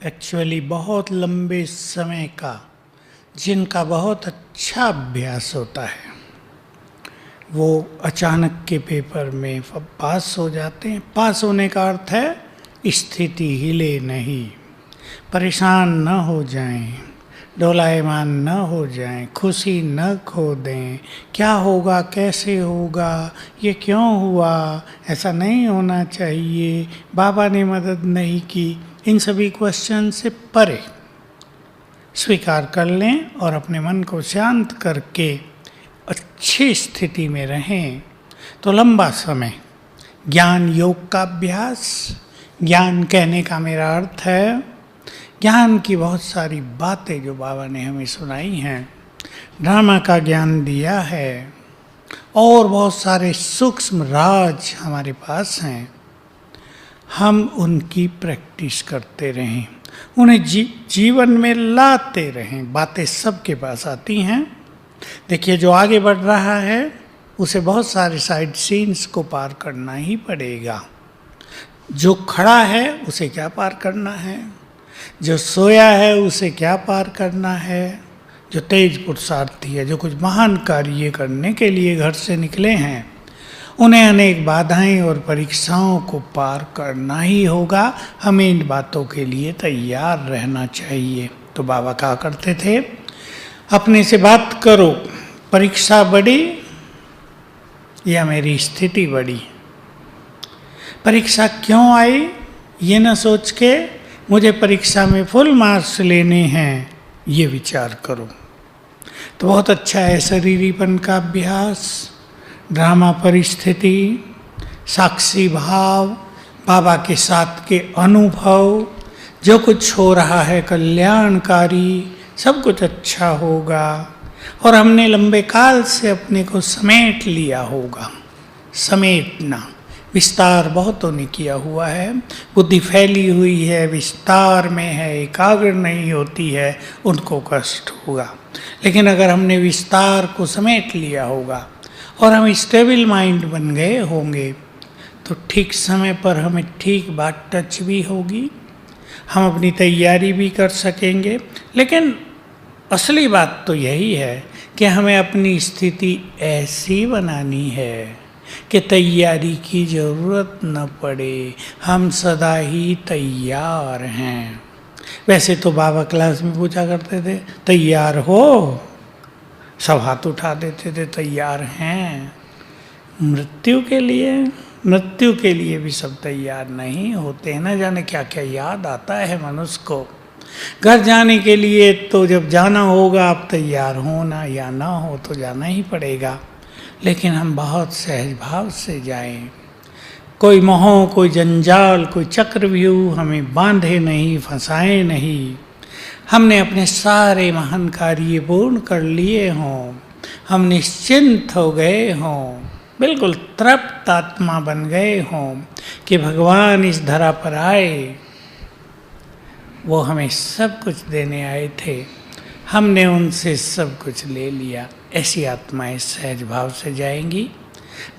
Actually बहुत लंबे समय का जिनका बहुत अच्छा अभ्यास होता है वो अचानक के पेपर में पास हो जाते हैं। पास होने का अर्थ है स्थिति हिले नहीं, परेशान न हो जाएं, डोलायमान न हो जाएं, खुशी न खो दें। क्या होगा, कैसे होगा, ये क्यों हुआ, ऐसा नहीं होना चाहिए, बाबा ने मदद नहीं की, इन सभी क्वेश्चन से परे स्वीकार कर लें और अपने मन को शांत करके अच्छी स्थिति में रहें तो लंबा समय ज्ञान योग का अभ्यास। ज्ञान कहने का मेरा अर्थ है ज्ञान की बहुत सारी बातें जो बाबा ने हमें सुनाई हैं, ड्रामा का ज्ञान दिया है और बहुत सारे सूक्ष्म राज हमारे पास हैं। हम उनकी प्रैक्टिस करते रहें, उन्हें जीवन में लाते रहें। बातें सबके पास आती हैं। देखिए, जो आगे बढ़ रहा है उसे बहुत सारे साइड सीन्स को पार करना ही पड़ेगा। जो खड़ा है उसे क्या पार करना है, जो सोया है उसे क्या पार करना है, जो तेज पुरुषार्थी है, जो कुछ महान कार्य करने के लिए घर से निकले हैं, उन्हें अनेक बाधाएं और परीक्षाओं को पार करना ही होगा। हमें इन बातों के लिए तैयार रहना चाहिए। तो बाबा कहा करते थे, अपने से बात करो, परीक्षा बड़ी या मेरी स्थिति बड़ी। परीक्षा क्यों आई ये न सोच के मुझे परीक्षा में फुल मार्क्स लेने हैं, ये विचार करो। तो बहुत अच्छा है शरीरीपन का अभ्यास, ड्रामा परिस्थिति, साक्षी भाव, बाबा के साथ के अनुभव, जो कुछ हो रहा है कल्याणकारी, सब कुछ अच्छा होगा। और हमने लंबे काल से अपने को समेट लिया होगा। समेटना, विस्तार बहुतों ने किया हुआ है। बुद्धि फैली हुई है, विस्तार में है, एकाग्र नहीं होती है, उनको कष्ट होगा। लेकिन अगर हमने विस्तार को समेट लिया होगा और हम स्टेबल माइंड बन गए होंगे तो ठीक समय पर हमें ठीक बात टच भी होगी, हम अपनी तैयारी भी कर सकेंगे। लेकिन असली बात तो यही है कि हमें अपनी स्थिति ऐसी बनानी है कि तैयारी की ज़रूरत न पड़े, हम सदा ही तैयार हैं। वैसे तो बाबा क्लास में पूछा करते थे, तैयार हो? सब हाथ उठा देते थे, तैयार हैं। मृत्यु के लिए भी सब तैयार नहीं होते हैं। न जाने क्या क्या याद आता है मनुष्य को। घर जाने के लिए तो जब जाना होगा आप तैयार हो ना या ना हो तो जाना ही पड़ेगा। लेकिन हम बहुत सहज भाव से जाएं, कोई मोह, कोई जंजाल, कोई चक्रव्यूह हमें बांधे नहीं, फंसाए नहीं। हमने अपने सारे महान कार्य पूर्ण कर लिए हों, हम निश्चिंत हो गए हों, बिल्कुल तृप्त आत्मा बन गए हों कि भगवान इस धरा पर आए, वो हमें सब कुछ देने आए थे, हमने उनसे सब कुछ ले लिया। ऐसी आत्माएं सहज भाव से जाएंगी।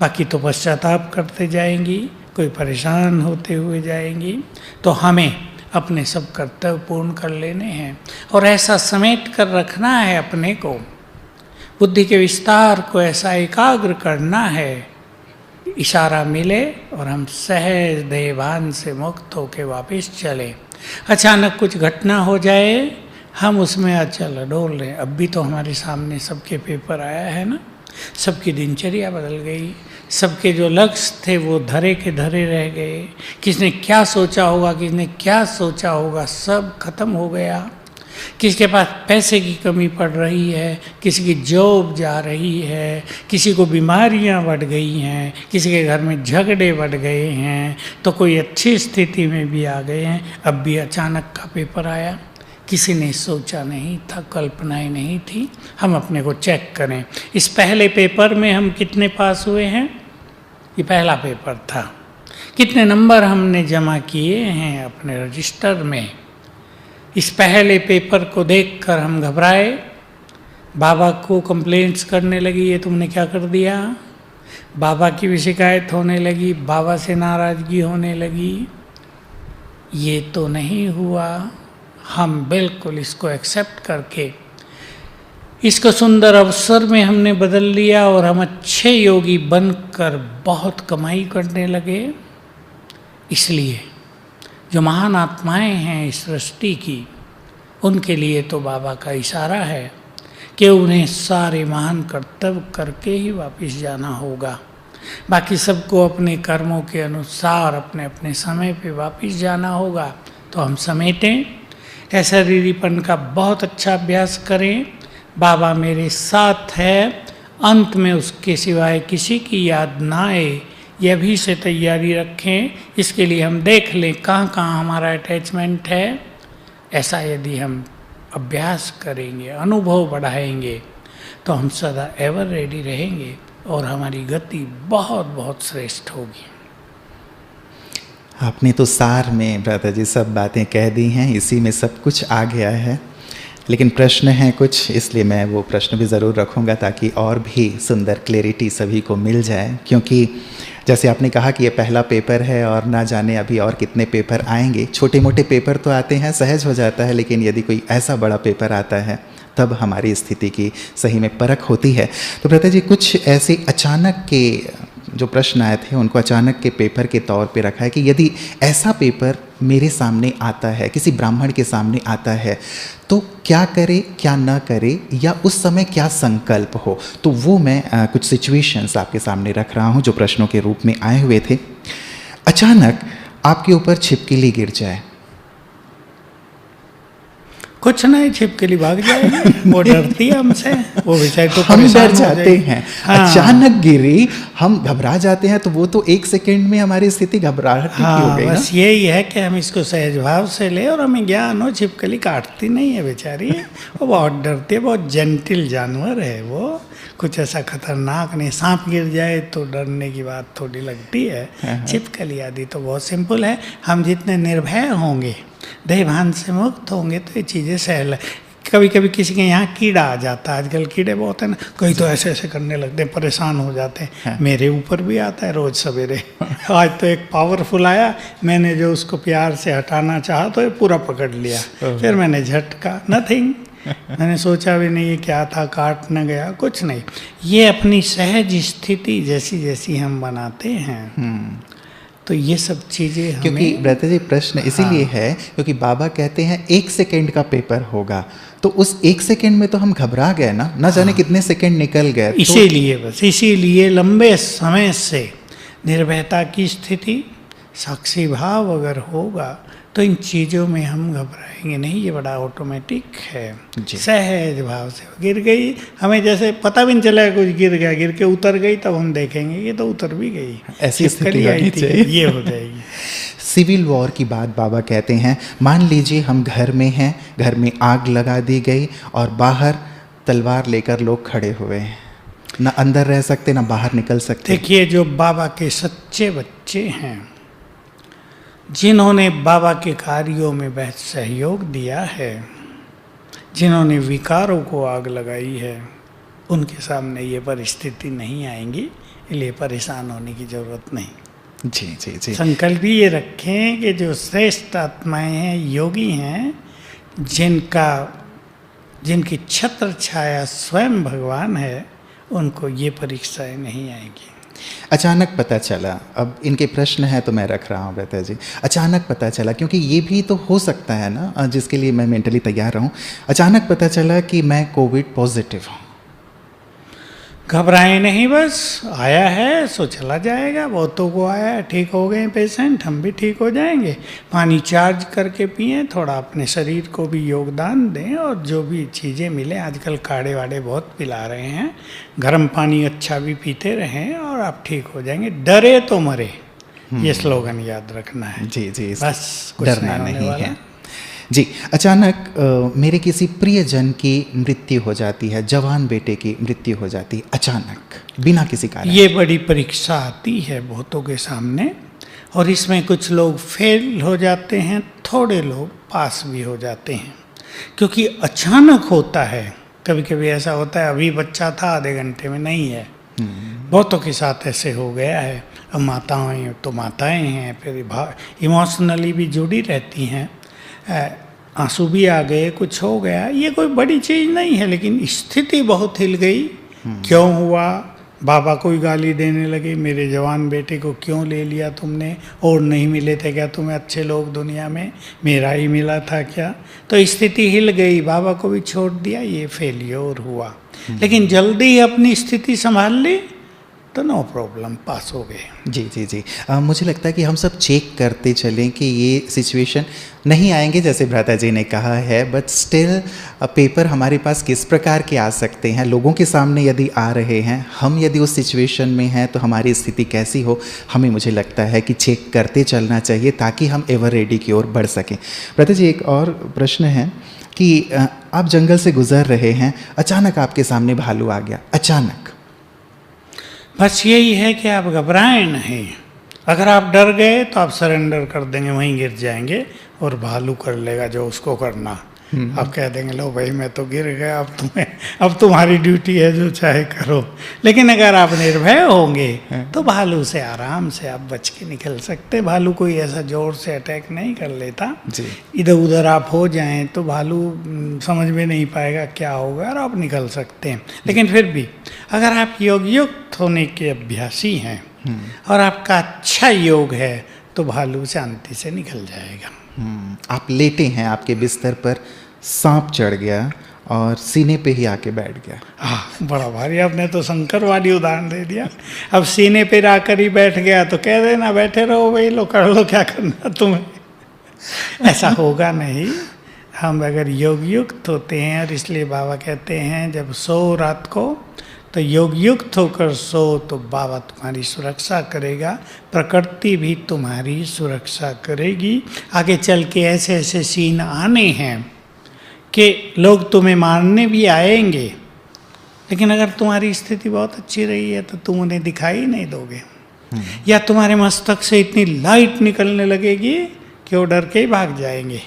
बाकी तो पश्चाताप करते जाएंगी, कोई परेशान होते हुए जाएंगी। तो हमें अपने सब कर्तव्य पूर्ण कर लेने हैं और ऐसा समेट कर रखना है अपने को। बुद्धि के विस्तार को ऐसा एकाग्र करना है, इशारा मिले और हम सहज देहभान से मुक्त होकर वापस चले। अचानक कुछ घटना हो जाए, हम उसमें अचल डोल रहे। अब भी तो हमारे सामने सबके पेपर आया है ना, सबकी दिनचर्या बदल गई, सबके जो लक्ष्य थे वो धरे के धरे रह गए। किसने क्या सोचा होगा, किसने क्या सोचा होगा, सब खत्म हो गया। किसके पास पैसे की कमी पड़ रही है, किसी की जॉब जा रही है, किसी को बीमारियां बढ़ गई हैं, किसी के घर में झगड़े बढ़ गए हैं, तो कोई अच्छी स्थिति में भी आ गए हैं। अब भी अचानक का पेपर आया, किसी ने सोचा नहीं था, कल्पनाएं नहीं थी। हम अपने को चेक करें, इस पहले पेपर में हम कितने पास हुए हैं? ये पहला पेपर था। कितने नंबर हमने जमा किए हैं अपने रजिस्टर में? इस पहले पेपर को देखकर हम घबराए, बाबा को कंप्लेंट्स करने लगी, ये तुमने क्या कर दिया। बाबा की भी शिकायत होने लगी, बाबा से नाराज़गी होने लगी। ये तो नहीं हुआ, हम बिल्कुल इसको एक्सेप्ट करके इसको सुंदर अवसर में हमने बदल लिया और हम अच्छे योगी बनकर बहुत कमाई करने लगे। इसलिए जो महान आत्माएं हैं इस सृष्टि की, उनके लिए तो बाबा का इशारा है कि उन्हें सारे महान कर्तव्य करके ही वापस जाना होगा। बाकी सबको अपने कर्मों के अनुसार अपने अपने समय पे वापस जाना होगा। तो हम समेटें, ऐसा रीरीपन का बहुत अच्छा अभ्यास करें। बाबा मेरे साथ है, अंत में उसके सिवाय किसी की याद ना आए, यह भी से तैयारी रखें। इसके लिए हम देख लें कहाँ कहाँ हमारा अटैचमेंट है। ऐसा यदि हम अभ्यास करेंगे, अनुभव बढ़ाएंगे, तो हम सदा एवर रेडी रहेंगे और हमारी गति बहुत बहुत श्रेष्ठ होगी। आपने तो सार में भ्राता जी सब बातें कह दी हैं, इसी में सब कुछ आ गया है। लेकिन प्रश्न हैं कुछ, इसलिए मैं वो प्रश्न भी ज़रूर रखूँगा ताकि और भी सुंदर क्लैरिटी सभी को मिल जाए। क्योंकि जैसे आपने कहा कि ये पहला पेपर है और ना जाने अभी और कितने पेपर आएंगे। छोटे मोटे पेपर तो आते हैं, सहज हो जाता है, लेकिन यदि कोई ऐसा बड़ा पेपर आता है तब हमारी स्थिति की सही में परख होती है। तो भ्राता जी कुछ ऐसे अचानक के जो प्रश्न आए थे उनको अचानक के पेपर के तौर पे रखा है कि यदि ऐसा पेपर मेरे सामने आता है, किसी ब्राह्मण के सामने आता है, तो क्या करे क्या न करे, या उस समय क्या संकल्प हो। तो वो मैं कुछ सिचुएशंस आपके सामने रख रहा हूँ जो प्रश्नों के रूप में आए हुए थे। अचानक आपके ऊपर छिपकली गिर जाए, कुछ नहीं, छिपकली भाग जाएगी, वो डरती है हमसे, वो बेचारी तो हम डर जाते हैं। हाँ। अचानक गिरी, हम घबरा जाते हैं, तो वो तो एक सेकंड में हमारी स्थिति घबराहट की हो गई ना। बस यही है कि हम इसको सहज भाव से ले और हमें ज्ञान हो। छिपकली काटती नहीं है बेचारी, वो बहुत डरती है, बहुत जेंटिल जानवर है वो, कुछ ऐसा खतरनाक नहीं। सांप गिर जाए तो डरने की बात थोड़ी लगती है, छिपकली आदि तो बहुत सिंपल है। हम जितने निर्भय होंगे, देहभान से मुक्त होंगे, तो ये चीज़ें सहल है। कभी कभी किसी के यहाँ कीड़ा आ जाता है, आजकल कीड़े बहुत है ना, कई तो ऐसे ऐसे करने लगते हैं, परेशान हो जाते हैं। मेरे ऊपर भी आता है रोज़ सवेरे। आज तो एक पावरफुल आया, मैंने जो उसको प्यार से हटाना चाहा तो ये पूरा पकड़ लिया, फिर मैंने झटका, नथिंग, मैंने सोचा भी नहीं ये क्या था, काट न गया, कुछ नहीं। ये अपनी सहज स्थिति जैसी जैसी हम बनाते हैं, तो ये सब चीज़ें, क्योंकि भ्राता जी प्रश्न इसीलिए है क्योंकि बाबा कहते हैं 1 सेकंड का पेपर होगा, तो उस 1 सेकंड में तो हम घबरा गए ना जाने कितने सेकंड निकल गए। इसीलिए बस इसीलिए लंबे समय से निर्भयता की स्थिति, साक्षी भाव अगर होगा तो इन चीज़ों में हम घबराएंगे नहीं। ये बड़ा ऑटोमेटिक है, सहज भाव से गिर गई, हमें जैसे पता भी नहीं चला कुछ गिर गया, गिर के उतर गई, तब हम देखेंगे ये तो उतर भी गई, ऐसी स्थिति आई थी, ये हो जाएगी। सिविल वॉर की बात बाबा कहते हैं, मान लीजिए हम घर में हैं, घर में आग लगा दी गई और बाहर तलवार लेकर लोग खड़े हुए हैं, ना अंदर रह सकते ना बाहर निकल सकते। देखिए, जो बाबा के सच्चे बच्चे हैं, जिन्होंने बाबा के कार्यों में बहुत सहयोग दिया है, जिन्होंने विकारों को आग लगाई है, उनके सामने ये परिस्थिति नहीं आएंगी, इसलिए परेशान होने की जरूरत नहीं। जी जी जी। संकल्प भी ये रखें कि जो श्रेष्ठ आत्माएं हैं, योगी हैं, जिनकी छत्र छाया स्वयं भगवान है, उनको ये परीक्षाएं नहीं आएंगी। अचानक पता चला, अब इनके प्रश्न है तो मैं रख रहा हूँ भ्राता जी, अचानक पता चला, क्योंकि ये भी तो हो सकता है ना जिसके लिए मैं मेंटली तैयार रहूँ। अचानक पता चला कि मैं कोविड पॉजिटिव हूँ। घबराएं नहीं, बस आया है सो चला जाएगा। बहुतों को आया है, ठीक हो गए पेशेंट, हम भी ठीक हो जाएंगे। पानी चार्ज करके पिएं, थोड़ा अपने शरीर को भी योगदान दें, और जो भी चीज़ें मिलें, आजकल काढ़े वाड़े बहुत पिला रहे हैं, गर्म पानी अच्छा भी पीते रहें और आप ठीक हो जाएंगे। डरे तो मरे, ये स्लोगन याद रखना है। जी जी, बस कुछ डरना नहीं है जी। अचानक मेरे किसी प्रियजन की मृत्यु हो जाती है, जवान बेटे की मृत्यु हो जाती है अचानक, बिना किसी कारण। ये बड़ी परीक्षा आती है बहुतों के सामने, और इसमें कुछ लोग फेल हो जाते हैं, थोड़े लोग पास भी हो जाते हैं, क्योंकि अचानक होता है। कभी कभी ऐसा होता है, अभी बच्चा था, आधे घंटे में नहीं है। बहुतों के साथ ऐसे हो गया है। अब माताएं तो माताएं हैं, फिर इमोशनली भी जुड़ी रहती हैं। आंसू भी आ गए, कुछ हो गया, ये कोई बड़ी चीज़ नहीं है, लेकिन स्थिति बहुत हिल गई। क्यों हुआ? बाबा कोई गाली देने लगे, मेरे जवान बेटे को क्यों ले लिया तुमने, और नहीं मिले थे क्या तुम्हें अच्छे लोग दुनिया में, मेरा ही मिला था क्या? तो स्थिति हिल गई, बाबा को भी छोड़ दिया, ये फेलियर हुआ। लेकिन जल्दी ही अपनी स्थिति संभाल ली तो नो प्रॉब्लम, पास हो गए। जी जी जी। मुझे लगता है कि हम सब चेक करते चलें कि ये सिचुएशन नहीं आएंगे जैसे भ्राता जी ने कहा है, बट स्टिल पेपर हमारे पास किस प्रकार के आ सकते हैं, लोगों के सामने यदि आ रहे हैं, हम यदि उस सिचुएशन में हैं तो हमारी स्थिति कैसी हो, हमें मुझे लगता है कि चेक करते चलना चाहिए ताकि हम एवर रेडी की ओर बढ़ सकें। भ्राता जी, एक और प्रश्न है कि आप जंगल से गुजर रहे हैं, अचानक आपके सामने भालू आ गया, अचानक। बस यही है कि आप घबराएं नहीं। अगर आप डर गए तो आप सरेंडर कर देंगे, वहीं गिर जाएंगे और भालू कर लेगा जो उसको करना। आप कह देंगे लो भाई मैं तो गिर गया, अब तुम्हारी ड्यूटी है, जो चाहे करो। लेकिन अगर आप निर्भय होंगे तो भालू से आराम से आप बच के निकल सकते। भालू कोई ऐसा जोर से अटैक नहीं कर लेता। इधर उधर आप हो जाएं तो भालू समझ में नहीं पाएगा क्या होगा और आप निकल सकते हैं। लेकिन फिर भी अगर आप योगयुक्त होने के अभ्यासी हैं और आपका अच्छा योग है तो भालू शांति से निकल जाएगा। आप लेटे हैं, आपके बिस्तर पर सांप चढ़ गया और सीने पे ही आके बैठ गया। हाँ, बड़ा भारी, आपने तो शंकरवादी उदाहरण दे दिया। अब सीने पे आकर ही बैठ गया तो कह देना बैठे रहो भाई, लो कर लो, क्या करना तुम्हें। ऐसा होगा नहीं। हम अगर योग युक्त होते हैं, और इसलिए बाबा कहते हैं जब सो रात को तो योग युक्त होकर सो तो बाबा तुम्हारी सुरक्षा करेगा, प्रकृति भी तुम्हारी सुरक्षा करेगी। आगे चल के ऐसे ऐसे सीन आने हैं कि लोग तुम्हें मारने भी आएंगे, लेकिन अगर तुम्हारी स्थिति बहुत अच्छी रही है तो तुम उन्हें दिखाई नहीं दोगे, या तुम्हारे मस्तक से इतनी लाइट निकलने लगेगी कि वो डर के ही भाग जाएंगे,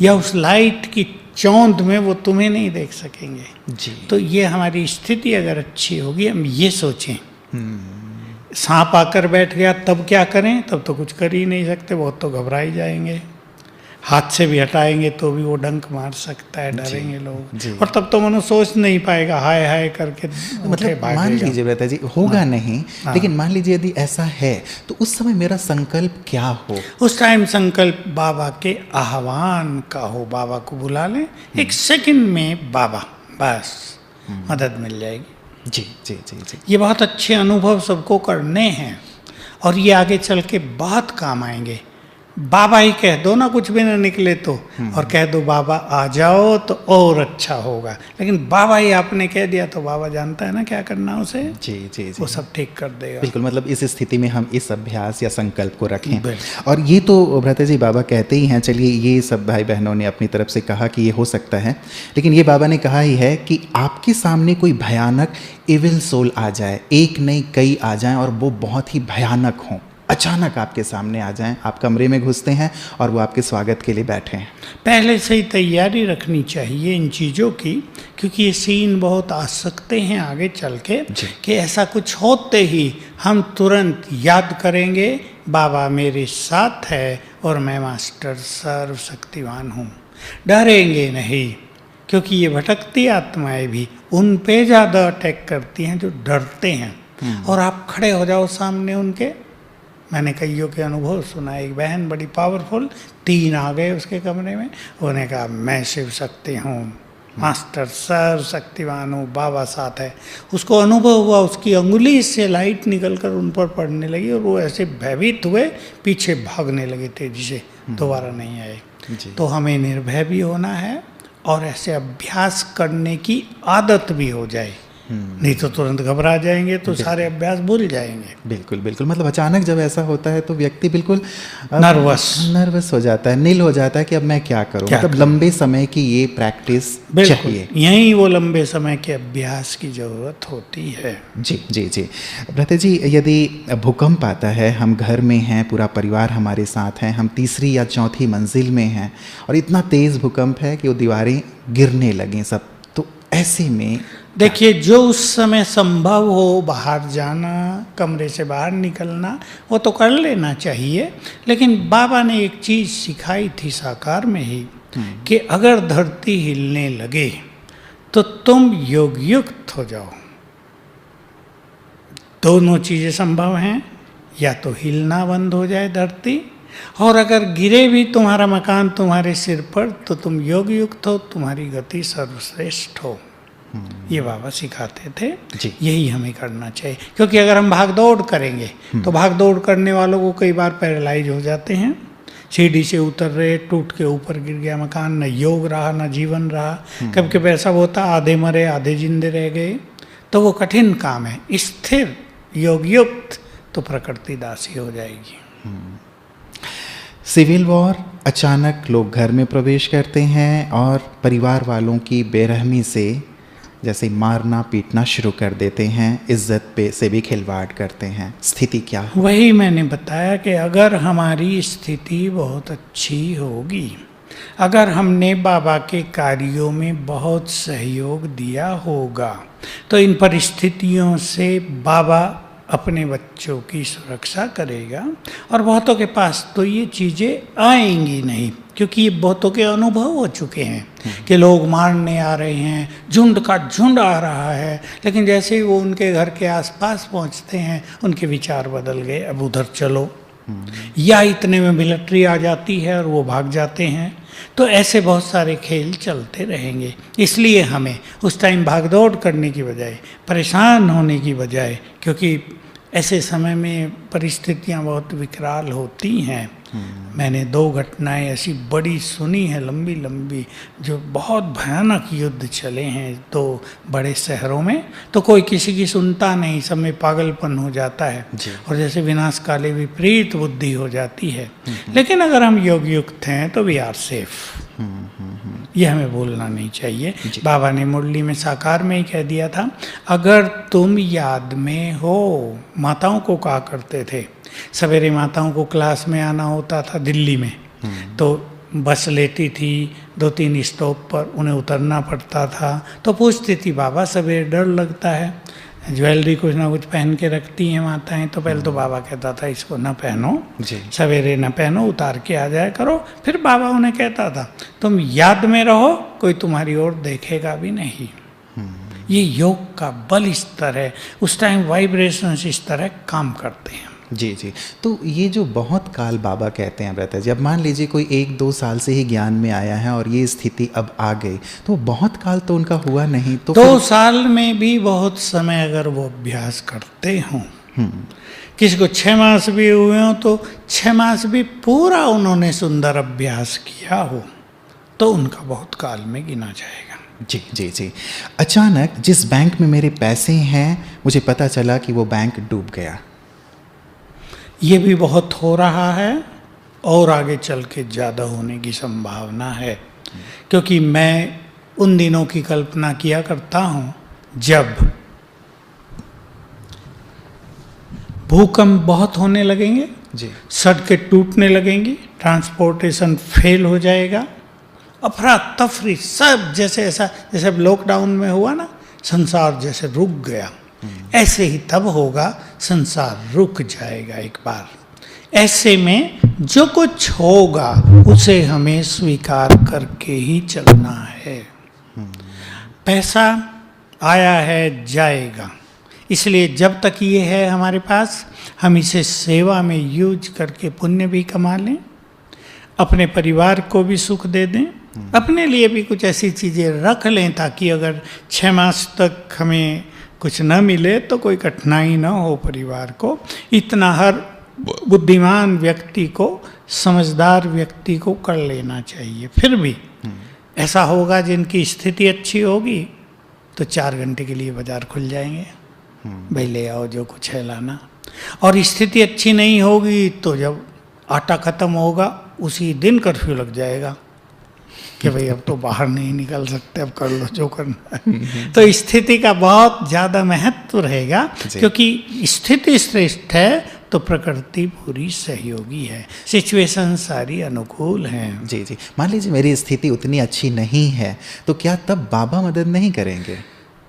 या उस लाइट की चौंध में वो तुम्हें नहीं देख सकेंगे जी। तो ये हमारी स्थिति अगर अच्छी होगी, हम ये सोचें सांप आकर बैठ गया तब क्या करें, तब तो कुछ कर ही नहीं सकते, बहुत तो घबरा ही जाएंगे। हाथ से भी हटाएंगे तो भी वो डंक मार सकता है, डरेंगे लोग, और तब तो मनुष्य सोच नहीं पाएगा, हाय हाय करके मतलब मान लीजिए भ्राता जी होगा नहीं, लेकिन मान लीजिए यदि ऐसा है तो उस समय मेरा संकल्प क्या हो? उस टाइम संकल्प बाबा के आह्वान का हो, बाबा को बुला लें, एक सेकंड में बाबा, बस मदद मिल जाएगी। जी जी जी जी। ये बहुत अच्छे अनुभव सबको करने हैं और ये आगे चल के बहुत काम आएंगे। बाबा ही कह दो ना, कुछ भी ना निकले तो, और कह दो बाबा आ जाओ तो और अच्छा होगा। लेकिन बाबा ही आपने कह दिया तो बाबा जानता है ना क्या करना उसे। जी जी जी, वो सब ठीक कर देगा। बिल्कुल, मतलब इस स्थिति में हम इस अभ्यास या संकल्प को रखें। और ये तो भ्राता जी बाबा कहते ही हैं, चलिए ये सब भाई बहनों ने अपनी तरफ से कहा कि ये हो सकता है, लेकिन ये बाबा ने कहा ही है कि आपके सामने कोई भयानक इविल सोल आ जाए, एक नहीं कई आ जाएं और वो बहुत ही भयानक हों, अचानक आपके सामने आ जाएं, आप कमरे में घुसते हैं और वो आपके स्वागत के लिए बैठे हैं। पहले से ही तैयारी रखनी चाहिए इन चीज़ों की, क्योंकि ये सीन बहुत आ सकते हैं आगे चल के कि ऐसा कुछ होते ही हम तुरंत याद करेंगे बाबा मेरे साथ है और मैं मास्टर सर्वशक्तिवान हूँ। डरेंगे नहीं, क्योंकि ये भटकती आत्माएं भी उन पे ज़्यादा अटैक करती हैं जो डरते हैं। और आप खड़े हो जाओ सामने उनके। मैंने कईयों के अनुभव सुना, एक बहन बड़ी पावरफुल, 3 आ गए उसके कमरे में, उन्होंने कहा मैं शिव शक्ति हूँ, मास्टर सर्वशक्तिवान हूँ, बाबा साथ है। उसको अनुभव हुआ, उसकी अंगुली से लाइट निकलकर उन पर पड़ने लगी और वो ऐसे भयभीत हुए, पीछे भागने लगे तेजी से, दोबारा नहीं आए। तो हमें निर्भय भी होना है और ऐसे अभ्यास करने की आदत भी हो जाए, नहीं तो तुरंत घबरा जाएंगे तो सारे अभ्यास भूल जाएंगे। बिल्कुल बिल्कुल, मतलब अचानक जब ऐसा होता है तो व्यक्ति बिल्कुल नर्वस हो जाता है, नील हो जाता है कि अब मैं क्या करूं। मतलब लंबे समय की ये प्रैक्टिस चाहिए, यही वो लंबे समय के अभ्यास की जरूरत होती है। जी जी जी। भ्राता जी, यदि भूकंप आता है, हम घर में हैं, पूरा परिवार हमारे साथ है, हम 3री या 4थी मंजिल में हैं और इतना तेज़ भूकंप है कि वो दीवारें गिरने लगें सब, तो ऐसे में देखिए जो उस समय संभव हो, बाहर जाना, कमरे से बाहर निकलना, वो तो कर लेना चाहिए। लेकिन बाबा ने एक चीज़ सिखाई थी साकार में ही, कि अगर धरती हिलने लगे तो तुम योग युक्त हो जाओ। दोनों चीजें संभव हैं, या तो हिलना बंद हो जाए धरती, और अगर गिरे भी तुम्हारा मकान तुम्हारे सिर पर तो तुम योग युक्त हो, तुम्हारी गति सर्वश्रेष्ठ हो। ये बाबा सिखाते थे। यही हमें करना चाहिए, क्योंकि अगर हम भाग दौड़ करेंगे तो भाग दौड़ करने वालों को कई बार पैरालाइज हो जाते हैं। सीढ़ी से उतर रहे, टूट के ऊपर गिर गया मकान, न योग रहा न जीवन रहा। कभी कभी ऐसा होता, आधे मरे आधे जिंदे रह गए, तो वो कठिन काम है। स्थिर योग युक्त तो प्रकृति दासी हो जाएगी। सिविल वॉर, अचानक लोग घर में प्रवेश करते हैं और परिवार वालों की बेरहमी से जैसे मारना पीटना शुरू कर देते हैं, इज्जत पे से भी खिलवाड़ करते हैं। स्थिति क्या है? वही मैंने बताया कि अगर हमारी स्थिति बहुत अच्छी होगी, अगर हमने बाबा के कार्यों में बहुत सहयोग दिया होगा, तो इन परिस्थितियों से बाबा अपने बच्चों की सुरक्षा करेगा। और बहुतों के पास तो ये चीज़ें आएंगी नहीं, क्योंकि ये बहुतों के अनुभव हो चुके हैं कि लोग मारने आ रहे हैं, झुंड का झुंड आ रहा है, लेकिन जैसे ही वो उनके घर के आसपास पहुंचते हैं उनके विचार बदल गए, अब उधर चलो। या इतने में मिलिट्री आ जाती है और वो भाग जाते हैं। तो ऐसे बहुत सारे खेल चलते रहेंगे। इसलिए हमें उस टाइम भागदौड़ करने की बजाय, परेशान होने की बजाय, क्योंकि ऐसे समय में परिस्थितियां बहुत विकराल होती हैं। मैंने 2 घटनाएं ऐसी बड़ी सुनी है, लंबी लंबी, जो बहुत भयानक युद्ध चले हैं 2 बड़े शहरों में। तो कोई किसी की सुनता नहीं, सब में पागलपन हो जाता है और जैसे विनाश काले विपरीत बुद्धि हो जाती है। लेकिन अगर हम योग युक्त हैं तो वी आर सेफ। ये हमें बोलना नहीं चाहिए। बाबा ने मुरली में साकार में ही कह दिया था, अगर तुम याद में हो। माताओं को कहा करते थे, सवेरे माताओं को क्लास में आना होता था दिल्ली में, तो बस लेती थी 2-3 स्टॉप पर, उन्हें उतरना पड़ता था। तो पूछती थी, बाबा सवेरे डर लगता है, ज्वेलरी कुछ ना कुछ पहन के रखती हैं माताएं। तो पहले तो बाबा कहता था इसको न पहनो, सवेरे न पहनो, उतार के आ जाया करो। फिर बाबा उन्हें कहता था, तुम याद में रहो, कोई तुम्हारी ओर देखेगा भी नहीं। ये योग का बल इस तरह है, उस टाइम वाइब्रेशंस इस तरह काम करते हैं। जी। तो ये जो बहुत काल बाबा कहते हैं ब्रता जी, अब मान लीजिए कोई 1-2 साल से ही ज्ञान में आया है और ये स्थिति अब आ गई, तो बहुत काल तो उनका हुआ नहीं। तो 2 साल में भी बहुत समय अगर वो अभ्यास करते हों, किसी को 6 मास भी हुए हों, तो 6 मास भी पूरा उन्होंने सुंदर अभ्यास किया हो, तो उनका बहुत काल में गिना जाएगा। जी। अचानक जिस बैंक में मेरे पैसे हैं, मुझे पता चला कि वो बैंक डूब गया। ये भी बहुत हो रहा है और आगे चल के ज़्यादा होने की संभावना है, क्योंकि मैं उन दिनों की कल्पना किया करता हूँ जब भूकंप बहुत होने लगेंगे, सड़कें टूटने लगेंगी, ट्रांसपोर्टेशन फेल हो जाएगा, अफरा तफरी सब, जैसे ऐसा जैसे अब लॉकडाउन में हुआ ना, संसार जैसे रुक गया, ऐसे ही तब होगा, संसार रुक जाएगा एक बार। ऐसे में जो कुछ होगा उसे हमें स्वीकार करके ही चलना है। पैसा आया है, जाएगा, इसलिए जब तक ये है हमारे पास, हम इसे सेवा में यूज करके पुण्य भी कमा लें, अपने परिवार को भी सुख दे दें, अपने लिए भी कुछ ऐसी चीज़ें रख लें ताकि अगर 6 मास तक हमें कुछ न मिले तो कोई कठिनाई न हो परिवार को। इतना हर बुद्धिमान व्यक्ति को, समझदार व्यक्ति को कर लेना चाहिए। फिर भी ऐसा होगा जिनकी स्थिति अच्छी होगी तो 4 घंटे के लिए बाजार खुल जाएंगे, भाई ले आओ जो कुछ है लाना। और स्थिति अच्छी नहीं होगी तो जब आटा खत्म होगा उसी दिन कर्फ्यू लग जाएगा कि भाई अब तो बाहर नहीं निकल सकते, अब कर लो जो करना है। तो स्थिति का बहुत ज़्यादा महत्व रहेगा, क्योंकि स्थिति श्रेष्ठ है तो प्रकृति पूरी सहयोगी है, सिचुएशन सारी अनुकूल हैं। जी। मान लीजिए मेरी स्थिति उतनी अच्छी नहीं है, तो क्या तब बाबा मदद नहीं करेंगे?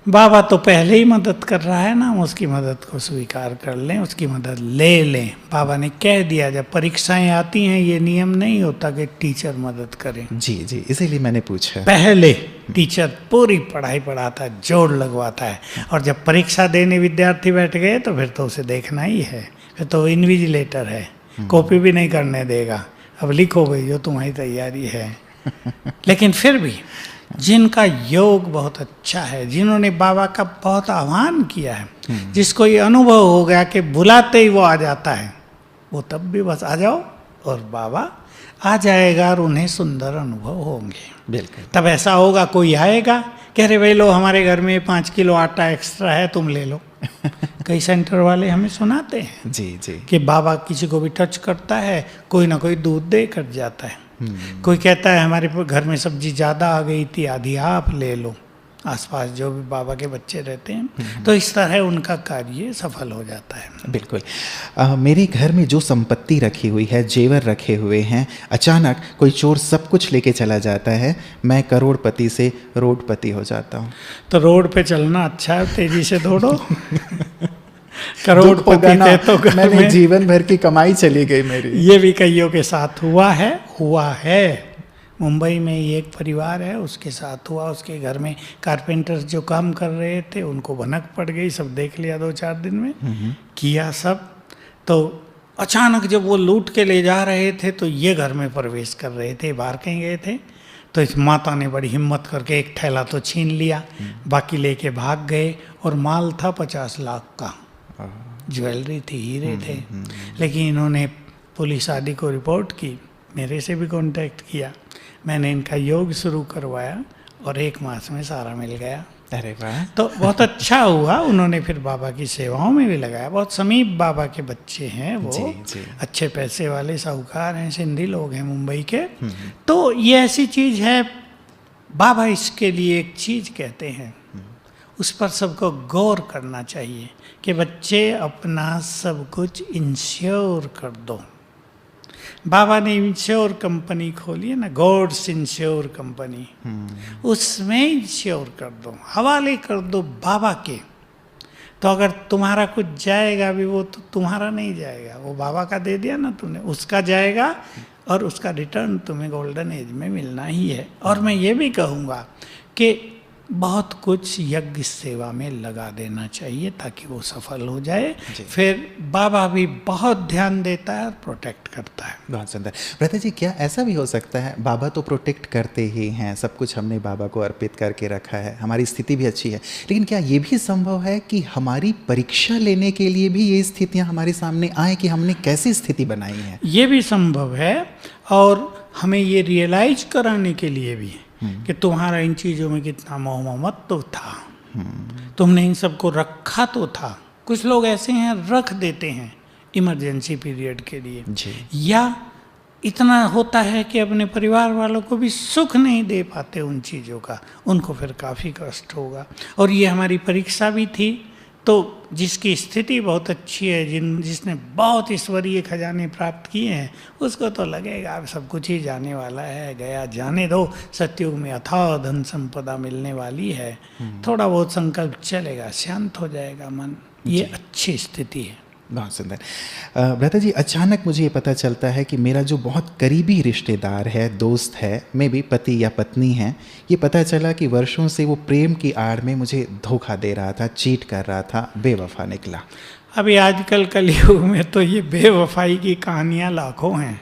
बाबा तो पहले ही मदद कर रहा है ना, हम उसकी मदद को स्वीकार कर लें, उसकी मदद ले लें। बाबा ने कह दिया जब परीक्षाएं आती हैं ये नियम नहीं होता कि टीचर मदद करे। जी जी, इसीलिए मैंने पूछा। पहले टीचर पूरी पढ़ाई पढ़ाता है, जोर लगवाता है, और जब परीक्षा देने विद्यार्थी बैठ गए तो फिर तो उसे देखना ही है, फिर तो इन्विजिलेटर है, कॉपी भी नहीं करने देगा, अब लिखो भाई जो तुम्हारी तैयारी है। लेकिन फिर भी जिनका योग बहुत अच्छा है, जिन्होंने बाबा का बहुत आह्वान किया है, जिसको ये अनुभव हो गया कि बुलाते ही वो आ जाता है, वो तब भी बस आ जाओ और बाबा आ जाएगा और उन्हें सुंदर अनुभव होंगे। बिल्कुल। तब ऐसा होगा कोई आएगा कह रहे भाई लो हमारे घर में 5 किलो आटा एक्स्ट्रा है तुम ले लो। कई सेंटर वाले हमें सुनाते हैं जी जी कि बाबा किसी को भी टच करता है कोई ना कोई दूध दे कर जाता है। कोई कहता है हमारे घर में सब्जी ज़्यादा आ गई थी आधी आप ले लो, आसपास जो भी बाबा के बच्चे रहते हैं, तो इस तरह उनका कार्य सफल हो जाता है। बिल्कुल। मेरे घर में जो संपत्ति रखी हुई है, जेवर रखे हुए हैं, अचानक कोई चोर सब कुछ लेके चला जाता है, मैं करोड़पति से रोडपति हो जाता हूँ। तो रोड पे चलना अच्छा है, तेजी से दौड़ो। करोड़पति थे तो घर मैंने में जीवन भर की कमाई चली गई मेरी। ये भी कईयों के साथ हुआ है। मुंबई में ही एक परिवार है, उसके साथ हुआ। उसके घर में कारपेंटर्स जो काम कर रहे थे उनको भनक पड़ गई, सब देख लिया 2-4 दिन में, किया सब। तो अचानक जब वो लूट के ले जा रहे थे तो ये घर में प्रवेश कर रहे थे, बाहर कहीं गए थे, तो इस माता ने बड़ी हिम्मत करके एक थैला तो छीन लिया, बाकी लेके भाग गए। और माल था 50 लाख का, ज्वेलरी थी, हीरे थे। लेकिन इन्होंने पुलिस आदि को रिपोर्ट की, मेरे से भी कांटेक्ट किया, मैंने इनका योग शुरू करवाया और 1 मास में सारा मिल गया। अरे वाह। तो बहुत अच्छा हुआ। उन्होंने फिर बाबा की सेवाओं में भी लगाया। बहुत समीप बाबा के बच्चे हैं वो, जी, जी। अच्छे पैसे वाले साहूकार हैं, सिंधी लोग हैं मुंबई के। तो ये ऐसी चीज़ है, बाबा इसके लिए एक चीज़ कहते हैं, उस पर सबको गौर करना चाहिए कि बच्चे अपना सब कुछ इंश्योर कर दो। बाबा ने इंश्योर कंपनी खोली है ना, गॉड्स इंश्योर कंपनी, उसमें इंश्योर कर दो, हवाले कर दो बाबा के। तो अगर तुम्हारा कुछ जाएगा भी वो तो तुम्हारा नहीं जाएगा, वो बाबा का दे दिया ना तुमने, उसका जाएगा और उसका रिटर्न तुम्हें गोल्डन एज में मिलना ही है। और मैं ये भी कहूँगा कि बहुत कुछ यज्ञ सेवा में लगा देना चाहिए ताकि वो सफल हो जाए। फिर बाबा भी बहुत ध्यान देता है और प्रोटेक्ट करता है। बहुत सुंदर। भ्राता जी, क्या ऐसा भी हो सकता है, बाबा तो प्रोटेक्ट करते ही हैं, सब कुछ हमने बाबा को अर्पित करके रखा है, हमारी स्थिति भी अच्छी है, लेकिन क्या ये भी संभव है कि हमारी परीक्षा लेने के लिए भी ये स्थितियाँ हमारे सामने आए कि हमने कैसी स्थिति बनाई है? ये भी संभव है, और हमें ये रियलाइज कराने के लिए भी कि तुम्हारा इन चीज़ों में कितना मोह ममत्व था, तुमने इन सबको रखा तो था। कुछ लोग ऐसे हैं रख देते हैं इमरजेंसी पीरियड के लिए, या इतना होता है कि अपने परिवार वालों को भी सुख नहीं दे पाते उन चीज़ों का, उनको फिर काफ़ी कष्ट होगा। और ये हमारी परीक्षा भी थी, तो जिसकी स्थिति बहुत अच्छी है, जिसने बहुत ईश्वरीय खजाने प्राप्त किए हैं, उसको तो लगेगा अब सब कुछ ही जाने वाला है, गया जाने दो, सतयुग में अथाह धन संपदा मिलने वाली है। थोड़ा बहुत संकल्प चलेगा, शांत हो जाएगा मन, ये अच्छी स्थिति है। बहुत सुंदर। भ्राता जी, अचानक मुझे ये पता चलता है कि मेरा जो बहुत करीबी रिश्तेदार है, दोस्त है, मे भी पति या पत्नी है, ये पता चला कि वर्षों से वो प्रेम की आड़ में मुझे धोखा दे रहा था, चीट कर रहा था, बेवफा निकला। अभी आजकल कलयुग में तो ये बेवफाई की कहानियाँ लाखों हैं।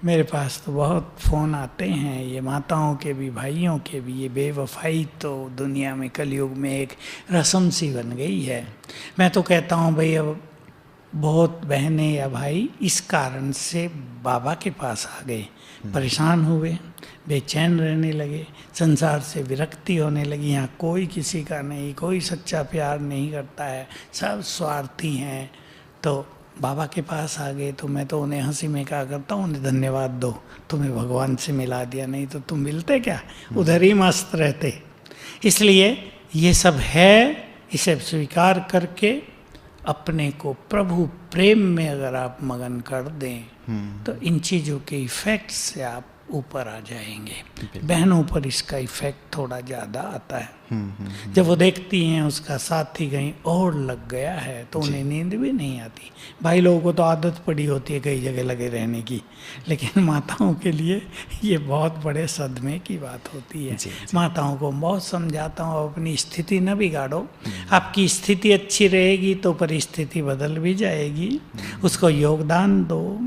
मेरे पास तो बहुत फ़ोन आते हैं, ये माताओं के भी, भाइयों के भी। ये बेवफाई तो दुनिया में कलयुग में एक रस्म सी बन गई है। मैं तो कहता हूँ भाई, अब बहुत बहनें या भाई इस कारण से बाबा के पास आ गए, परेशान हुए, बेचैन रहने लगे, संसार से विरक्ति होने लगी। यहाँ कोई किसी का नहीं, कोई सच्चा प्यार नहीं करता है, सब स्वार्थी हैं। तो बाबा के पास आ गए तो मैं तो उन्हें हंसी में कहा करता हूँ, उन्हें धन्यवाद दो, तुम्हें भगवान से मिला दिया, नहीं तो तुम मिलते क्या, उधर ही मस्त रहते। इसलिए ये सब है, इसे स्वीकार करके अपने को प्रभु प्रेम में अगर आप मगन कर दें तो इन चीज़ों के इफ़ेक्ट से आप ऊपर आ जाएंगे। बहनों पर इसका इफेक्ट थोड़ा ज़्यादा आता है। जब वो देखती हैं उसका साथी कहीं और लग गया है तो उन्हें नींद भी नहीं आती। भाई लोगों को तो आदत पड़ी होती है कई जगह लगे रहने की, लेकिन माताओं के लिए ये बहुत बड़े सदमे की बात होती है। माताओं को बहुत समझाता हूँ, अपनी स्थिति न बिगाड़ो। आपकी स्थिति अच्छी रहेगी तो परिस्थिति बदल भी जाएगी। उसको योगदान दो,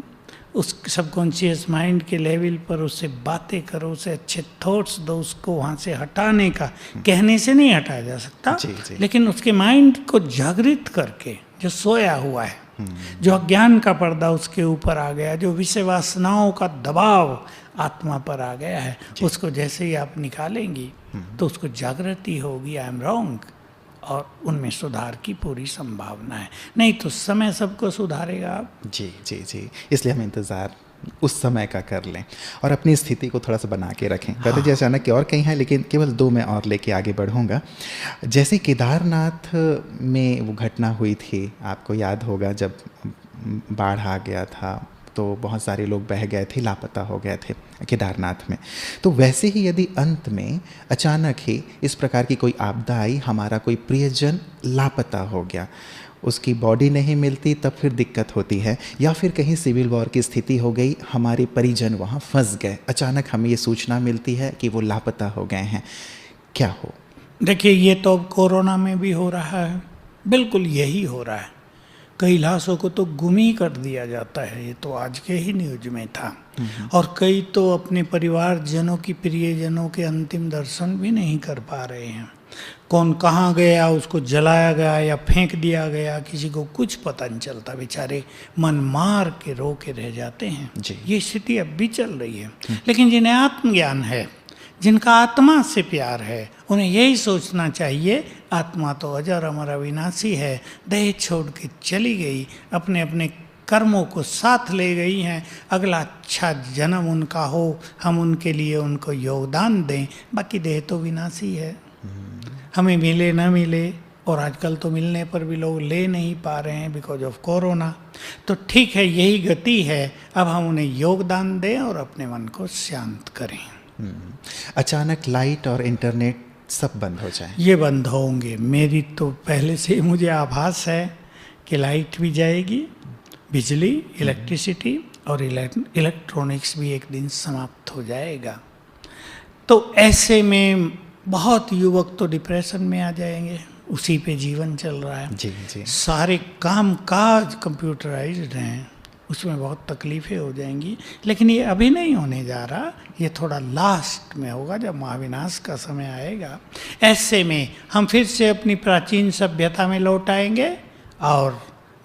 उस सबकॉन्शियस माइंड के लेवल पर उससे बातें करो, उसे अच्छे थॉट्स दो, उसको वहाँ से हटाने का, कहने से नहीं हटाया जा सकता, लेकिन उसके माइंड को जागृत करके, जो सोया हुआ है, जो अज्ञान का पर्दा उसके ऊपर आ गया, जो विषय वासनाओं का दबाव आत्मा पर आ गया है, उसको जैसे ही आप निकालेंगी तो उसको जागृति होगी, आई एम रॉन्ग, और उनमें सुधार की पूरी संभावना है। नहीं तो समय सबको सुधारेगा। जी जी जी, इसलिए हम इंतज़ार उस समय का कर लें और अपनी स्थिति को थोड़ा सा बना के रखें। कहते जी अचानक के और कहीं है, लेकिन केवल 2 मैं और लेके आगे बढ़ूंगा। जैसे केदारनाथ में वो घटना हुई थी, आपको याद होगा, जब बाढ़ आ गया था तो बहुत सारे लोग बह गए थे, लापता हो गए थे केदारनाथ में। तो वैसे ही यदि अंत में अचानक ही इस प्रकार की कोई आपदा आई, हमारा कोई प्रियजन लापता हो गया, उसकी बॉडी नहीं मिलती, तब फिर दिक्कत होती है, या फिर कहीं सिविल वॉर की स्थिति हो गई, हमारे परिजन वहाँ फंस गए, अचानक हमें ये सूचना मिलती है कि वो लापता हो गए हैं, क्या हो? देखिए, ये तो अब कोरोना में भी हो रहा है, बिल्कुल यही हो रहा है। कई लाशों को तो गुम ही कर दिया जाता है, ये तो आज के ही न्यूज में था। और कई तो अपने परिवारजनों की, प्रियजनों के अंतिम दर्शन भी नहीं कर पा रहे हैं। कौन कहाँ गया, उसको जलाया गया या फेंक दिया गया, किसी को कुछ पता नहीं चलता, बेचारे मन मार के रो के रह जाते हैं। ये स्थिति अब भी चल रही है। लेकिन जिन्हें आत्मज्ञान है, जिनका आत्मा से प्यार है, उन्हें यही सोचना चाहिए, आत्मा तो अजर अमर अविनाशी है, देह छोड़ के चली गई, अपने अपने कर्मों को साथ ले गई हैं, अगला अच्छा जन्म उनका हो, हम उनके लिए उनको योगदान दें, बाकी देह तो विनाशी है। हमें मिले न मिले, और आजकल तो मिलने पर भी लोग ले नहीं पा रहे हैं बिकॉज ऑफ कोरोना, तो ठीक है, यही गति है। अब हम उन्हें योगदान दें और अपने मन को शांत करें। अचानक लाइट और इंटरनेट सब बंद हो जाए? ये बंद होंगे। मेरी तो पहले से ही मुझे आभास है कि लाइट भी जाएगी, बिजली, इलेक्ट्रिसिटी और इलेक्ट्रॉनिक्स भी एक दिन समाप्त हो जाएगा। तो ऐसे में बहुत युवक तो डिप्रेशन में आ जाएंगे, उसी पे जीवन चल रहा है। जी। सारे काम काज कंप्यूटराइज्ड हैं, उसमें बहुत तकलीफ़ें हो जाएंगी। लेकिन ये अभी नहीं होने जा रहा, ये थोड़ा लास्ट में होगा, जब महाविनाश का समय आएगा। ऐसे में हम फिर से अपनी प्राचीन सभ्यता में लौट आएंगे। और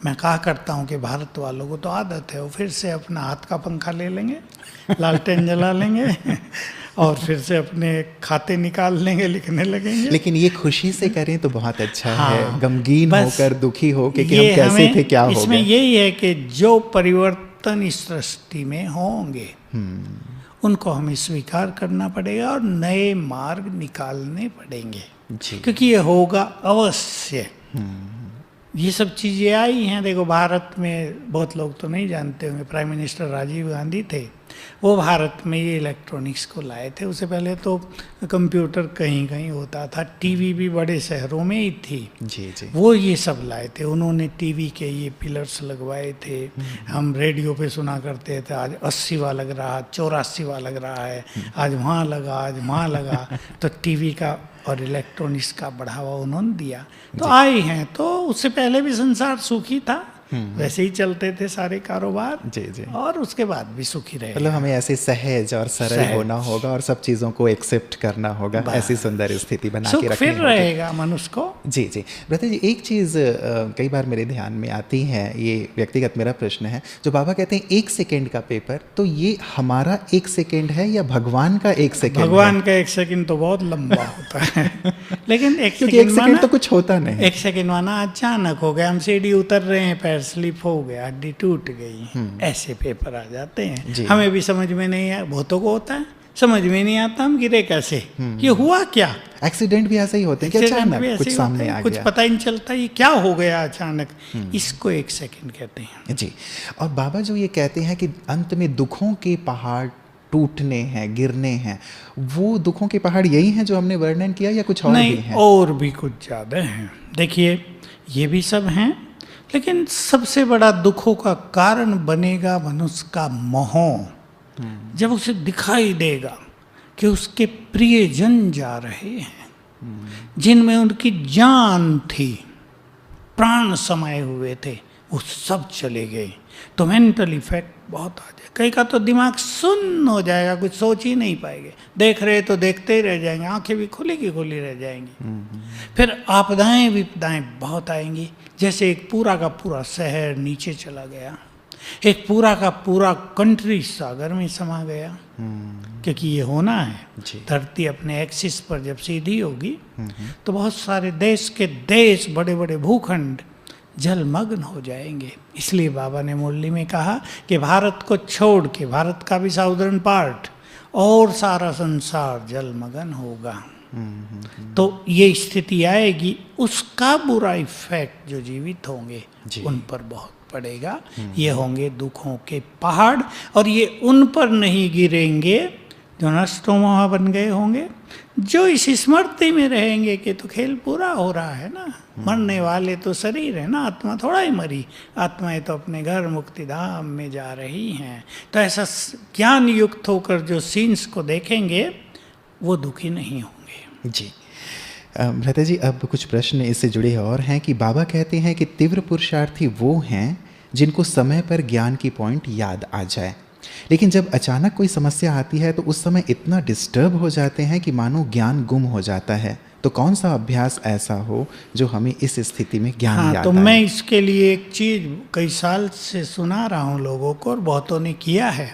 मैं कहा करता हूँ कि भारत वालों को तो आदत है, वो फिर से अपना हाथ का पंखा ले लेंगे, लालटेन जला लेंगे और फिर से अपने खाते निकाल लेंगे, लिखने लगेंगे। लेकिन ये खुशी से करें तो बहुत अच्छा है, गमगीन होकर, दुखी हो कि हम कैसे थे, क्या हो गया। इसमें यही है कि जो परिवर्तन इस सृष्टि में होंगे उनको हमें स्वीकार करना पड़ेगा और नए मार्ग निकालने पड़ेंगे, क्योंकि ये होगा अवश्य। ये सब चीज़ें आई हैं। देखो, भारत में बहुत लोग तो नहीं जानते होंगे, प्राइम मिनिस्टर राजीव गांधी थे, वो भारत में ये इलेक्ट्रॉनिक्स को लाए थे। उससे पहले तो कंप्यूटर कहीं कहीं होता था, टीवी भी बड़े शहरों में ही थी। जी। वो ये सब लाए थे, उन्होंने टीवी के ये पिलर्स लगवाए थे। हम रेडियो पे सुना करते थे, आज 80वां लग रहा, 84वां लग रहा है, आज वहाँ लगा, आज वहाँ लगा। तो टीवी का और इलेक्ट्रॉनिक्स का बढ़ावा उन्होंने दिया, तो आए हैं। तो उससे पहले भी संसार सुखी था, वैसे ही चलते थे सारे कारोबार। जी। और उसके बाद भी सुखी रहे। मतलब हमें ऐसे सहज और सरल होना होगा और सब चीज़ों को एक्सेप्ट करना होगा, ऐसी सुंदर स्थिति बना के रखनी फिर रहेगा मनुष्य को। जी। ब्रता जी, एक चीज़ कई बार मेरे ध्यान में आती है, ये व्यक्तिगत मेरा प्रश्न है। जो बाबा कहते हैं 1 सेकेंड का पेपर, तो ये हमारा 1 सेकेंड है या भगवान का 1 सेकेंड? भगवान का 1 सेकेंड तो बहुत लंबा होता है लेकिन 1 सेकेंड तो कुछ होता नहीं। 1 सेकेंड माना अचानक हो गया, हम सीढ़ी उतर रहे हैं, पैर स्लिप हो गया, हड्डी टूट गई, ऐसे पेपर आ जाते हैं। हमें भी समझ में नहीं आया, बहुतों को होता है, समझ में नहीं आता हम गिरे कैसे, ये हुआ क्या। एक्सीडेंट भी ऐसे ही होते हैं कि अचानक कुछ सामने आ गया, कुछ पता ही नहीं चलता ये क्या हो गया अचानक। इसको 1 सेकेंड कहते हैं। जी। और बाबा जो ये कहते हैं कि अंत में दुखों के पहाड़ टूटने हैं, गिरने हैं, वो दुखों के पहाड़ यही हैं जो हमने वर्णन किया या कुछ और भी नहीं, हैं? और भी कुछ ज़्यादा हैं। देखिए, ये भी सब हैं, लेकिन सबसे बड़ा दुखों का कारण बनेगा मनुष्य का मोह। जब उसे दिखाई देगा कि उसके प्रियजन जा रहे हैं, जिनमें उनकी जान थी, प्राण समाये हुए थे, वो सब चले गए, तो मेंटल इफेक्ट बहुत आ जाए। कई का तो दिमाग सुन्न हो जाएगा, कुछ सोच ही नहीं पाएंगे, देख रहे तो देखते ही रह जाएंगे, आंखें भी खुली की खुली रह जाएंगी। फिर आपदाएं विपदाएं बहुत आएंगी, जैसे एक पूरा का पूरा शहर नीचे चला गया, एक पूरा का पूरा कंट्री सागर में समा गया, क्योंकि ये होना है। धरती अपने एक्सिस पर जब सीधी होगी तो बहुत सारे देश के देश, बड़े बड़े भूखंड जलमग्न हो जाएंगे। इसलिए बाबा ने मुरली में कहा कि भारत को छोड़ के, भारत का भी साउदर्न पार्ट और सारा संसार जलमग्न होगा। तो ये स्थिति आएगी, उसका बुरा इफेक्ट जो जीवित होंगे उन पर बहुत पड़ेगा। ये होंगे दुखों के पहाड़, और ये उन पर नहीं गिरेंगे जो नष्टोमोह बन गए होंगे, जो इस स्मृति में रहेंगे कि तो खेल पूरा हो रहा है ना, मरने वाले तो शरीर है ना, आत्मा थोड़ा ही मरी, आत्माएं तो अपने घर मुक्ति धाम में जा रही हैं। तो ऐसा ज्ञान युक्त होकर जो सीन्स को देखेंगे वो दुखी नहीं होंगे। जी भ्राता जी, अब कुछ प्रश्न इससे जुड़े और हैं कि बाबा कहते हैं कि तीव्र पुरुषार्थी वो हैं जिनको समय पर ज्ञान की पॉइंट याद आ जाए, लेकिन जब अचानक कोई समस्या आती है तो उस समय इतना डिस्टर्ब हो जाते हैं कि मानो ज्ञान गुम हो जाता है। तो कौन सा अभ्यास ऐसा हो जो हमें इस स्थिति में ज्ञान याद तो आए? मैं इसके लिए एक चीज़ कई साल से सुना रहा हूँ लोगों को, और बहुतों ने किया है,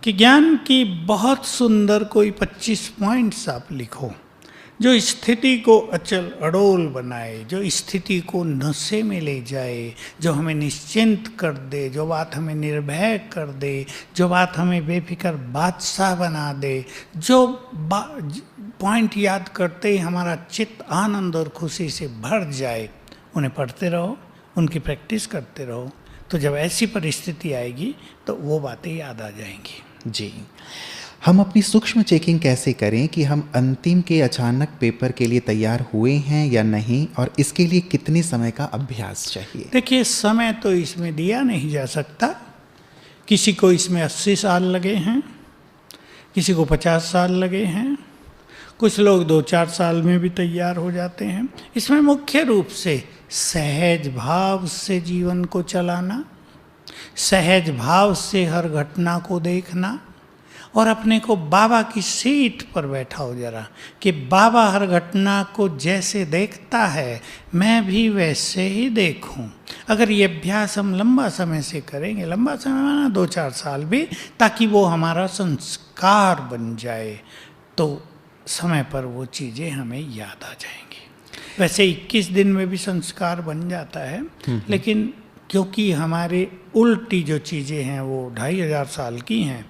कि ज्ञान की बहुत सुंदर कोई 25 पॉइंट्स आप लिखो, जो स्थिति को अचल अडोल बनाए, जो स्थिति को नशे में ले जाए, जो हमें निश्चिंत कर दे, जो बात हमें निर्भय कर दे, जो बात हमें बेफिक्र बादशाह बना दे, जो पॉइंट याद करते ही हमारा चित्त आनंद और खुशी से भर जाए, उन्हें पढ़ते रहो, उनकी प्रैक्टिस करते रहो। तो जब ऐसी परिस्थिति आएगी तो वो बातें याद आ जाएंगी। जी, हम अपनी सूक्ष्म चेकिंग कैसे करें कि हम अंतिम के अचानक पेपर के लिए तैयार हुए हैं या नहीं, और इसके लिए कितने समय का अभ्यास चाहिए? देखिए, समय तो इसमें दिया नहीं जा सकता। किसी को इसमें 80 साल लगे हैं, किसी को 50 साल लगे हैं, कुछ लोग 2-4 साल में भी तैयार हो जाते हैं। इसमें मुख्य रूप से सहज भाव से जीवन को चलाना, सहज भाव से हर घटना को देखना, और अपने को बाबा की सीट पर बैठा हो जरा, कि बाबा हर घटना को जैसे देखता है मैं भी वैसे ही देखूं। अगर ये अभ्यास हम लंबा समय से करेंगे, लंबा समय माना 2-4 साल भी, ताकि वो हमारा संस्कार बन जाए, तो समय पर वो चीज़ें हमें याद आ जाएंगी। वैसे 21 दिन में भी संस्कार बन जाता है, लेकिन क्योंकि हमारे उल्टी जो चीज़ें हैं वो 2500 साल की हैं,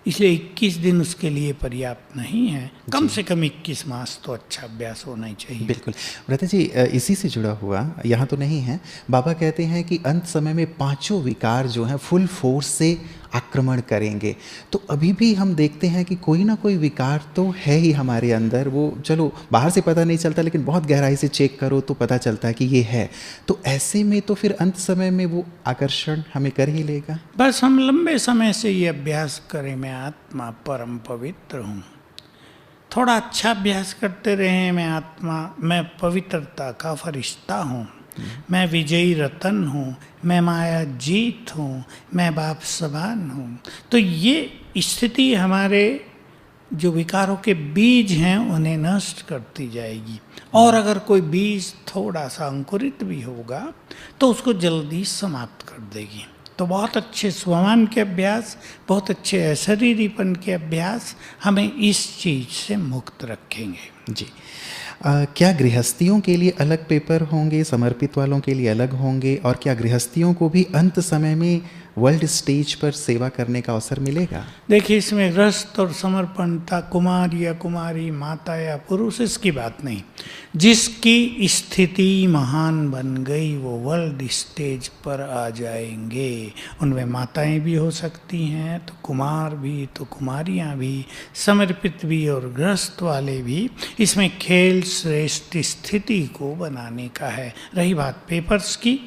इसलिए 21 दिन उसके लिए पर्याप्त नहीं है। कम से कम 21 मास तो अच्छा अभ्यास होना ही चाहिए। बिल्कुल भ्राता जी, इसी से जुड़ा हुआ, यहाँ तो नहीं है, बाबा कहते हैं कि अंत समय में 5 विकार जो हैं फुल फोर्स से आक्रमण करेंगे। तो अभी भी हम देखते हैं कि कोई ना कोई विकार तो है ही हमारे अंदर, वो चलो बाहर से पता नहीं चलता, लेकिन बहुत गहराई से चेक करो तो पता चलता है कि ये है। तो ऐसे में तो फिर अंत समय में वो आकर्षण हमें कर ही लेगा। बस हम लंबे समय से ये अभ्यास करें, मैं आत्मा परम पवित्र हूँ, थोड़ा अच्छा अभ्यास करते रहें, मैं आत्मा, मैं पवित्रता का फरिश्ता हूँ, मैं विजयी रतन हूँ, मैं माया जीत हूँ, मैं बाप समान हूँ। तो ये स्थिति हमारे जो विकारों के बीज हैं उन्हें नष्ट करती जाएगी। और अगर कोई बीज थोड़ा सा अंकुरित भी होगा तो उसको जल्दी समाप्त कर देगी। तो बहुत अच्छे स्वमान के अभ्यास, बहुत अच्छे अशरीरीपन के अभ्यास हमें इस चीज़ से मुक्त रखेंगे। जी, क्या गृहस्थियों के लिए अलग पेपर होंगे, समर्पित वालों के लिए अलग होंगे, और क्या गृहस्थियों को भी अंत समय में वर्ल्ड स्टेज पर सेवा करने का अवसर मिलेगा? देखिए, इसमें गृहस्थ और समर्पणता, कुमार या कुमारी, माता या पुरुष, इसकी बात नहीं। जिसकी स्थिति महान बन गई वो वर्ल्ड स्टेज पर आ जाएंगे। उनमें माताएं भी हो सकती हैं, तो कुमार भी, तो कुमारियां भी, समर्पित भी और गृहस्थ वाले भी। इसमें खेल श्रेष्ठ स्थिति को बनाने का है। रही बात पेपर्स की,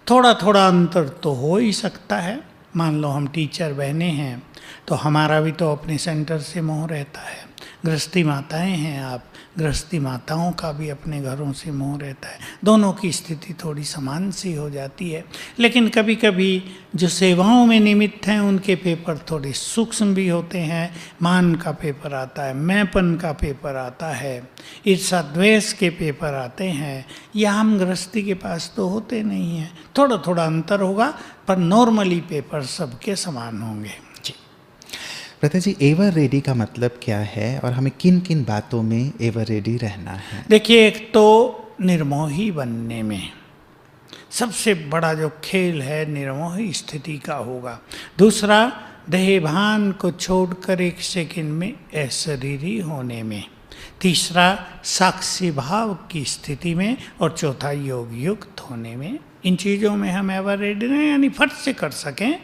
थोड़ा थोड़ा अंतर तो हो ही सकता है। मान लो हम टीचर बहने हैं तो हमारा भी तो अपने सेंटर से मोह रहता है। गृहस्थी माताएं हैं आप, गृहस्थी माताओं का भी अपने घरों से मोह रहता है। दोनों की स्थिति थोड़ी समान सी हो जाती है। लेकिन कभी कभी जो सेवाओं में निमित्त हैं उनके पेपर थोड़े सूक्ष्म भी होते हैं। मान का पेपर आता है, मैंपन का पेपर आता है, ईर्षा द्वेष के पेपर आते हैं। यह हम गृहस्थी के पास तो होते नहीं हैं। थोड़ा थोड़ा अंतर होगा, पर नॉर्मली पेपर सबके समान होंगे। प्रथा जी, एवर रेडी का मतलब क्या है और हमें किन किन बातों में एवर रेडी रहना है? देखिए, एक तो निर्मोही बनने में सबसे बड़ा जो खेल है निर्मोही स्थिति का होगा। दूसरा, देहभान को छोड़कर एक सेकंड में अशरीरी होने में। तीसरा, साक्षी भाव की स्थिति में। और चौथा, योग युक्त होने में। इन चीज़ों में हम एवर रेडी रहें, यानी फट से कर सकें,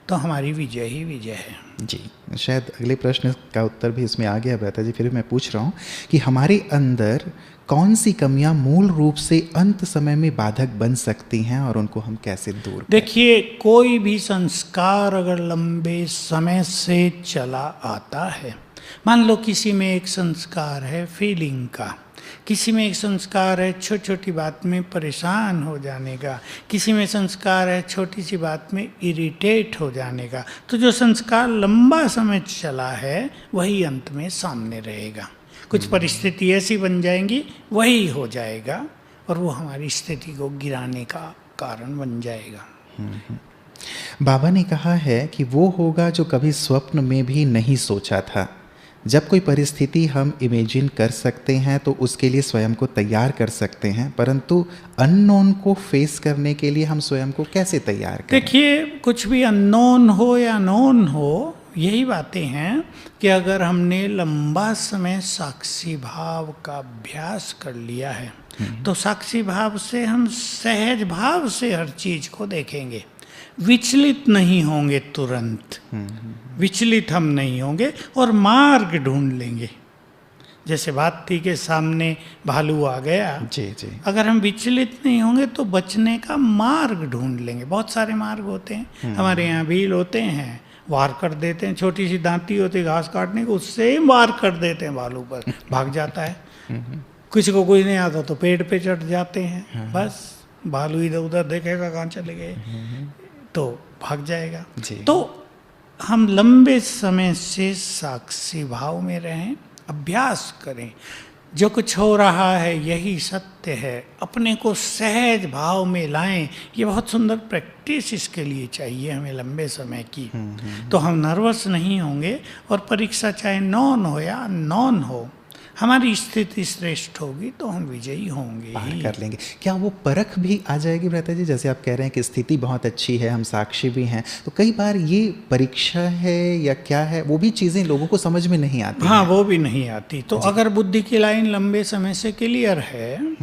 तो हमारी विजय ही विजय है। जी, शायद अगले प्रश्न का उत्तर भी इसमें आ गया भ्राता जी, फिर मैं पूछ रहा हूँ कि हमारे अंदर कौन सी कमियां मूल रूप से अंत समय में बाधक बन सकती हैं और उनको हम कैसे दूर करें? देखिए, कोई भी संस्कार अगर लंबे समय से चला आता है, मान लो किसी में एक संस्कार है फीलिंग का, किसी में एक संस्कार है छोटी छोटी बात में परेशान हो जाने का, किसी में संस्कार है छोटी सी बात में इरिटेट हो जाने का, तो जो संस्कार लंबा समय चला है वही अंत में सामने रहेगा। कुछ परिस्थिति ऐसी बन जाएंगी, वही हो जाएगा और वो हमारी स्थिति को गिराने का कारण बन जाएगा। बाबा ने कहा है कि वो होगा जो कभी स्वप्न में भी नहीं सोचा था। जब कोई परिस्थिति हम इमेजिन कर सकते हैं तो उसके लिए स्वयं को तैयार कर सकते हैं, परंतु अननोन को फेस करने के लिए हम स्वयं को कैसे तैयार करें? देखिए, कुछ भी अननोन हो या नोन हो, यही बातें हैं कि अगर हमने लंबा समय साक्षी भाव का अभ्यास कर लिया है तो साक्षी भाव से हम सहज भाव से हर चीज को देखेंगे। विचलित नहीं होंगे, तुरंत विचलित हम नहीं होंगे और मार्ग ढूंढ लेंगे। जैसे बात थी कि सामने भालू आ गया, जी जी, अगर हम विचलित नहीं होंगे तो बचने का मार्ग ढूंढ लेंगे। बहुत सारे मार्ग होते हैं, हमारे यहाँ भील होते हैं, वार कर देते हैं। छोटी सी दांती होती है घास काटने को, उससे ही वार कर देते हैं, भालू पर भाग जाता है। किसी को कुछ नहीं आता तो पेड़ पे चढ़ जाते हैं, बस भालू इधर उधर देखेगा कहाँ चले गए तो भाग जाएगा। तो हम लंबे समय से साक्षी भाव में रहें, अभ्यास करें। जो कुछ हो रहा है यही सत्य है, अपने को सहज भाव में लाएं। ये बहुत सुंदर प्रैक्टिस इसके लिए चाहिए हमें लंबे समय की। तो हम नर्वस नहीं होंगे और परीक्षा चाहे नॉन हो या नॉन हो, हमारी स्थिति श्रेष्ठ होगी तो हम विजयी होंगे, पार कर लेंगे। क्या वो परख भी आ जाएगी भ्राता जी? जैसे आप कह रहे हैं कि स्थिति बहुत अच्छी है, हम साक्षी भी हैं, तो कई बार ये परीक्षा है या क्या है, वो भी चीज़ें लोगों को समझ में नहीं आती। हाँ, वो भी नहीं आती। तो अगर बुद्धि की लाइन लंबे समय से क्लियर है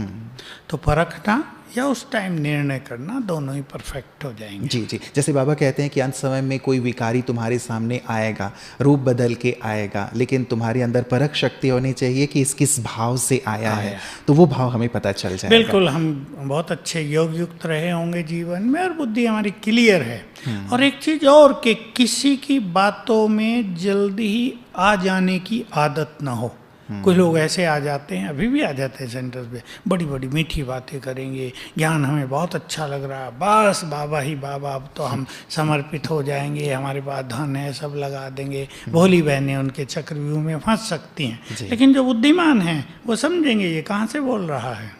तो परखना या उस टाइम निर्णय करना दोनों ही परफेक्ट हो जाएंगे। जी जी, जैसे बाबा कहते हैं कि अंत समय में कोई विकारी तुम्हारे सामने आएगा, रूप बदल के आएगा, लेकिन तुम्हारे अंदर परख शक्ति होनी चाहिए कि इस किस भाव से आया है, तो वो भाव हमें पता चल जाएगा। बिल्कुल, हम बहुत अच्छे योग युक्त रहे होंगे जीवन में और बुद्धि हमारी क्लियर है। और एक चीज और कि किसी की बातों में जल्दी ही आ जाने की आदत ना हो। कुछ लोग ऐसे आ जाते हैं, अभी भी आ जाते हैं सेंटर पे, बड़ी बड़ी मीठी बातें करेंगे, ज्ञान हमें बहुत अच्छा लग रहा है, बस बाबा ही बाबा, अब तो हम समर्पित हो जाएंगे, हमारे पास धन है, सब लगा देंगे। भोली बहनें उनके चक्रव्यूह में फंस सकती हैं, लेकिन जो बुद्धिमान हैं वो समझेंगे ये कहाँ से बोल रहा है,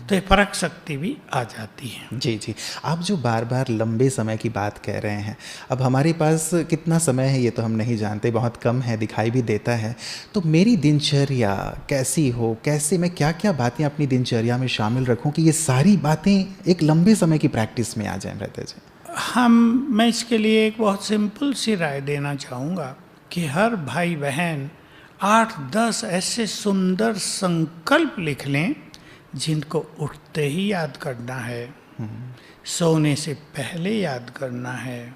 तो ये परख शक्ति भी आ जाती है। जी जी, आप जो बार बार लंबे समय की बात कह रहे हैं, अब हमारे पास कितना समय है ये तो हम नहीं जानते, बहुत कम है, दिखाई भी देता है। तो मेरी दिनचर्या कैसी हो, कैसे मैं क्या क्या बातें अपनी दिनचर्या में शामिल रखूं कि ये सारी बातें एक लंबे समय की प्रैक्टिस में आ जाएं भ्राता जी? मैं इसके लिए एक बहुत सिंपल सी राय देना चाहूँगा कि हर भाई बहन 8-10 ऐसे सुंदर संकल्प लिख लें जिनको उठते ही याद करना है, सोने से पहले याद करना है,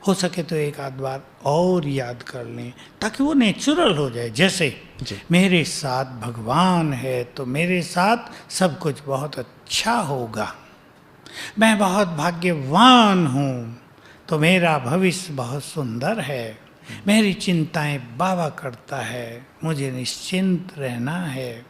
हो सके तो एक आध बार और याद कर लें ताकि वो नेचुरल हो जाए। जैसे मेरे साथ भगवान है तो मेरे साथ सब कुछ बहुत अच्छा होगा, मैं बहुत भाग्यवान हूँ तो मेरा भविष्य बहुत सुंदर है, मेरी चिंताएं बाबा करता है, मुझे निश्चिंत रहना है,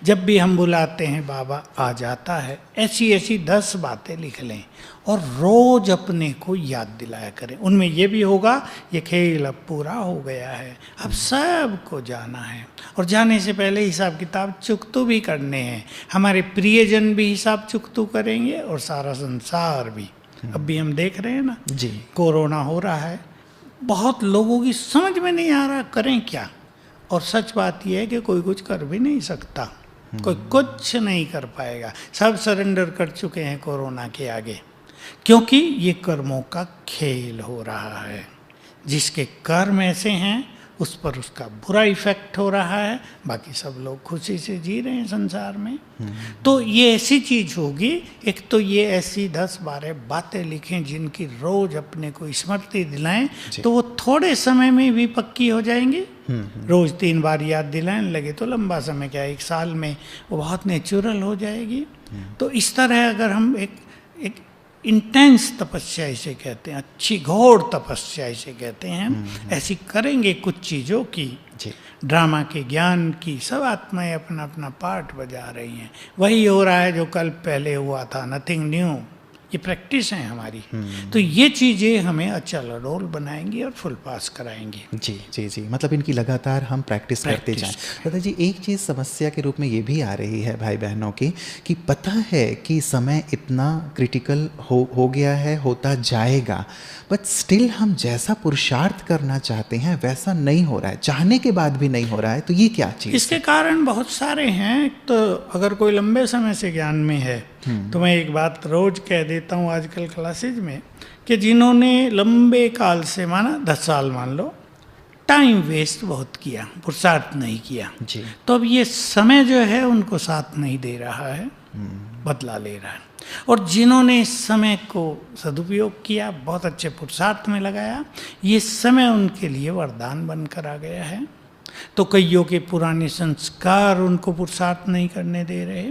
जब भी हम बुलाते हैं बाबा आ जाता है। ऐसी ऐसी 10 बातें लिख लें और रोज अपने को याद दिलाया करें। उनमें ये भी होगा ये खेल अब पूरा हो गया है, अब सबको जाना है और जाने से पहले हिसाब किताब चुकतू भी करने हैं। हमारे प्रियजन भी हिसाब चुकतू करेंगे और सारा संसार भी। अब भी हम देख रहे हैं ना जी, कोरोना हो रहा है, बहुत लोगों की समझ में नहीं आ रहा करें क्या। और सच बात यह है कि कोई कुछ कर भी नहीं सकता, कोई कुछ नहीं कर पाएगा, सब सरेंडर कर चुके हैं कोरोना के आगे, क्योंकि ये कर्मों का खेल हो रहा है। जिसके कर्म ऐसे हैं उस पर उसका बुरा इफेक्ट हो रहा है, बाकी सब लोग खुशी से जी रहे हैं संसार में। तो ये ऐसी चीज होगी, एक तो ये ऐसी 10-12 बातें लिखें जिनकी रोज अपने को स्मृति दिलाएं, तो वो थोड़े समय में भी पक्की हो जाएंगी। रोज 3 बार याद दिलाने लगे तो लंबा समय क्या, 1 साल में वो बहुत नेचुरल हो जाएगी। तो इस तरह अगर हम एक इंटेंस तपस्या इसे कहते हैं, अच्छी घोर तपस्या इसे कहते हैं, ऐसी करेंगे कुछ चीज़ों की, ड्रामा के ज्ञान की, सब आत्माएं अपना अपना पार्ट बजा रही हैं। वही हो रहा है जो कल पहले हुआ था, नथिंग न्यू। ये प्रैक्टिस है हमारी। तो ये चीज़ें हमें अचल अडोल बनाएंगी और फुल पास कराएंगी। जी जी जी, मतलब इनकी लगातार हम प्रैक्टिस करते जाएं। दादाजी एक चीज़ समस्या के रूप में ये भी आ रही है भाई बहनों की कि पता है कि समय इतना क्रिटिकल हो गया है, होता जाएगा, बट स्टिल हम जैसा पुरुषार्थ करना चाहते हैं वैसा नहीं हो रहा है, चाहने के बाद भी नहीं हो रहा है। तो ये क्या चीज़? इसके कारण बहुत सारे हैं। तो अगर कोई लंबे समय से ज्ञान में है तो मैं एक बात रोज कह देता हूँ आजकल क्लासेज में कि जिन्होंने लंबे काल से, माना 10 साल मान लो, टाइम वेस्ट बहुत किया, पुरुषार्थ नहीं किया जी, तो अब ये समय जो है उनको साथ नहीं दे रहा है, बदला ले रहा है। और जिन्होंने इस समय को सदुपयोग किया, बहुत अच्छे पुरुषार्थ में लगाया, ये समय उनके लिए वरदान बनकर आ गया है। तो कईयों के पुराने संस्कार उनको पुरुषार्थ नहीं करने दे रहे,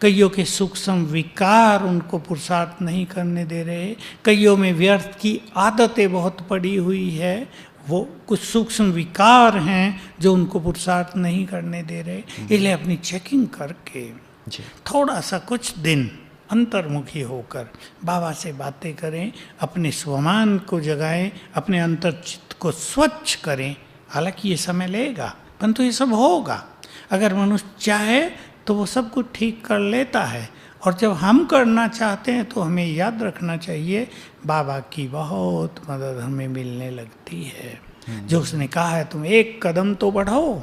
कईयों के सूक्ष्म विकार उनको पुरुषार्थ नहीं करने दे रहे, कईयों में व्यर्थ की आदतें बहुत पड़ी हुई है, वो कुछ सूक्ष्म विकार हैं जो उनको पुरुषार्थ नहीं करने दे रहे। इसलिए अपनी चेकिंग करके थोड़ा सा कुछ दिन अंतर्मुखी होकर बाबा से बातें करें, अपने स्वमान को जगाएं, अपने अंतर चित्त को स्वच्छ करें। हालांकि ये समय लेगा परंतु ये सब होगा। अगर मनुष्य चाहे तो वो सब कुछ ठीक कर लेता है। और जब हम करना चाहते हैं तो हमें याद रखना चाहिए बाबा की बहुत मदद हमें मिलने लगती है। जो उसने कहा है तुम 1 कदम तो बढ़ो,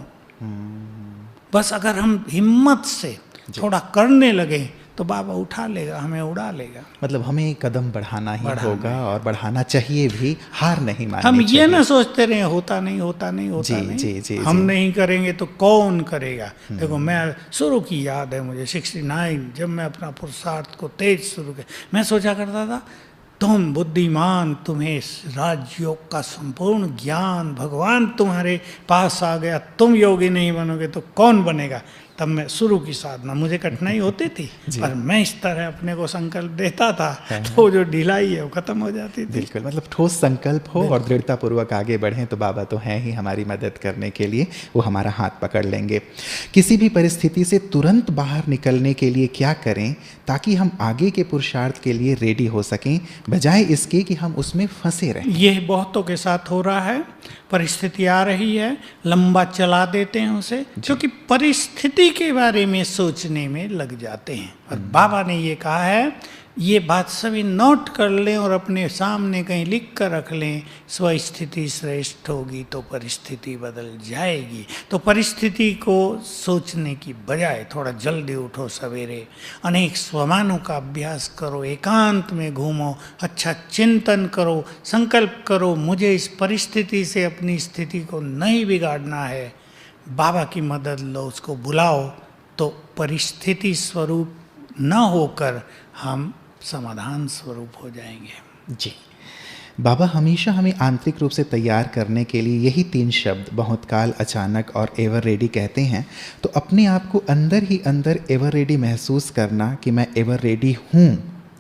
बस अगर हम हिम्मत से थोड़ा करने लगे तो बाबा उठा लेगा, हमें उड़ा लेगा। मतलब हमें कदम बढ़ाना ही होगा और बढ़ाना चाहिए भी, हार नहीं माननी हम चाहिए। ये ना सोचते रहे होता नहीं होता नहीं होता जी, नहीं, जी, जी, हम जी। नहीं करेंगे तो कौन करेगा। देखो मैं शुरू की याद है मुझे 69, जब मैं अपना पुरुषार्थ को तेज शुरू किया, मैं सोचा करता था तुम बुद्धिमान, तुम्हें राजयोग का संपूर्ण ज्ञान, भगवान तुम्हारे पास आ गया, तुम योगी नहीं बनोगे तो कौन बनेगा। तब मैं शुरू की साधना, मुझे कठिनाई होती थी पर मैं इस तरह अपने को संकल्प देता था तो जो ढिलाई है वो खत्म हो जाती थी। बिल्कुल, मतलब ठोस संकल्प हो और दृढ़ता पूर्वक आगे बढ़ें तो बाबा तो हैं ही हमारी मदद करने के लिए, वो हमारा हाथ पकड़ लेंगे। किसी भी परिस्थिति से तुरंत बाहर निकलने के लिए क्या करें ताकि हम आगे के पुरुषार्थ के लिए रेडी हो सकें, बजाय इसके कि हम उसमें फंसे रहें? ये बहुतों के साथ हो रहा है। परिस्थिति आ रही है, लंबा चला देते हैं उसे, क्योंकि परिस्थिति के बारे में सोचने में लग जाते हैं। और बाबा ने ये कहा है ये बात सभी नोट कर लें और अपने सामने कहीं लिख कर रख लें। स्वस्थिति श्रेष्ठ होगी तो परिस्थिति बदल जाएगी। तो परिस्थिति को सोचने की बजाय थोड़ा जल्दी उठो सवेरे, अनेक स्वमानों का अभ्यास करो, एकांत में घूमो, अच्छा चिंतन करो, संकल्प करो मुझे इस परिस्थिति से अपनी स्थिति को नहीं बिगाड़ना है। बाबा की मदद लो, उसको बुलाओ, तो परिस्थिति स्वरूप न होकर हम समाधान स्वरूप हो जाएंगे। जी, बाबा हमेशा हमें आंतरिक रूप से तैयार करने के लिए यही 3 शब्द बहुत काल, अचानक और एवर रेडी कहते हैं। तो अपने आप को अंदर ही अंदर एवर रेडी महसूस करना कि मैं एवर रेडी हूँ,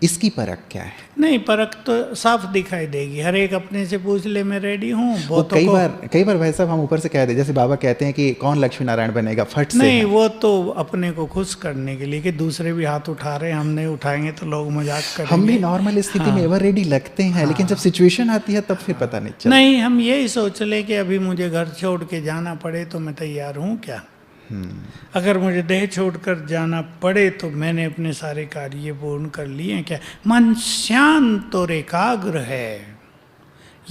इसकी परख क्या है? नहीं, परख तो साफ दिखाई देगी। हर एक अपने से पूछ ले मैं रेडी हूँ। वो कई बार भाई साहब हम ऊपर से कह दे, जैसे बाबा कहते हैं कि कौन लक्ष्मी नारायण बनेगा, फट से नहीं, वो तो अपने को खुश करने के लिए कि दूसरे भी हाथ उठा रहे हैं, हम नहीं उठाएंगे तो लोग मजाक करेंगे। हम भी नॉर्मल स्थिति में एवर रेडी लगते हैं, लेकिन जब सिचुएशन आती है तब फिर पता नहीं चलता। नहीं, हम यही सोच ले कि अभी मुझे घर छोड़ के जाना पड़े तो मैं तैयार हूँ क्या। अगर मुझे देह छोड़कर जाना पड़े तो मैंने अपने सारे कार्य पूर्ण कर लिए क्या। मन शांत और एकाग्र है,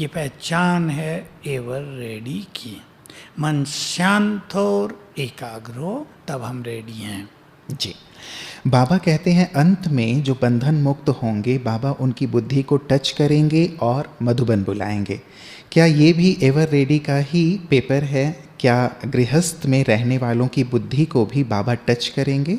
ये पहचान है एवर रेडी की। मन शांत और एकाग्र हो तब हम रेडी हैं। जी, बाबा कहते हैं अंत में जो बंधन मुक्त होंगे, बाबा उनकी बुद्धि को टच करेंगे और मधुबन बुलाएंगे। क्या ये भी एवर रेडी का ही पेपर है? क्या गृहस्थ में रहने वालों की बुद्धि को भी बाबा टच करेंगे?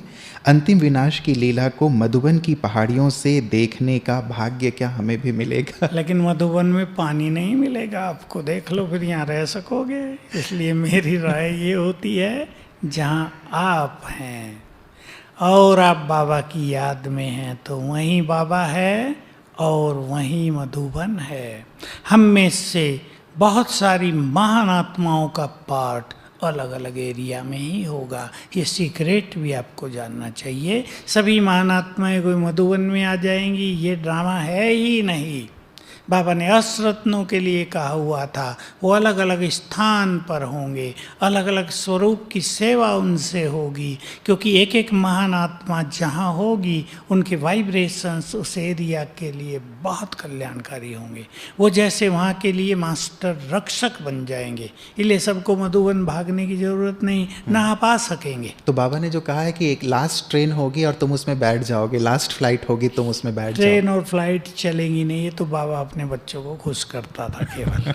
अंतिम विनाश की लीला को मधुबन की पहाड़ियों से देखने का भाग्य क्या हमें भी मिलेगा? लेकिन मधुबन में पानी नहीं मिलेगा आपको, देख लो फिर यहाँ रह सकोगे। इसलिए मेरी राय ये होती है, जहाँ आप हैं और आप बाबा की याद में हैं तो वहीं बाबा है और वहीं मधुबन है। हम में से बहुत सारी महान आत्माओं का पार्ट अलग अलग एरिया में ही होगा। ये सीक्रेट भी आपको जानना चाहिए। सभी महान आत्माएं कोई मधुबन में आ जाएंगी, ये ड्रामा है ही नहीं। बाबा ने अष्टरत्नों के लिए कहा हुआ था, वो अलग अलग स्थान पर होंगे, अलग अलग स्वरूप की सेवा उनसे होगी, क्योंकि एक एक महान आत्मा जहाँ होगी उनके वाइब्रेशंस उस एरिया के लिए बहुत कल्याणकारी होंगे। वो जैसे वहाँ के लिए मास्टर रक्षक बन जाएंगे। इसलिए सबको मधुबन भागने की ज़रूरत नहीं, ना आप आ सकेंगे। तो बाबा ने जो कहा है कि एक लास्ट ट्रेन होगी और तुम उसमें बैठ जाओगे, लास्ट फ्लाइट होगी तुम उसमें बैठ जाओगे। ट्रेन और फ्लाइट चलेंगी नहीं, ये तो बाबा अपने बच्चों को खुश करता था केवल।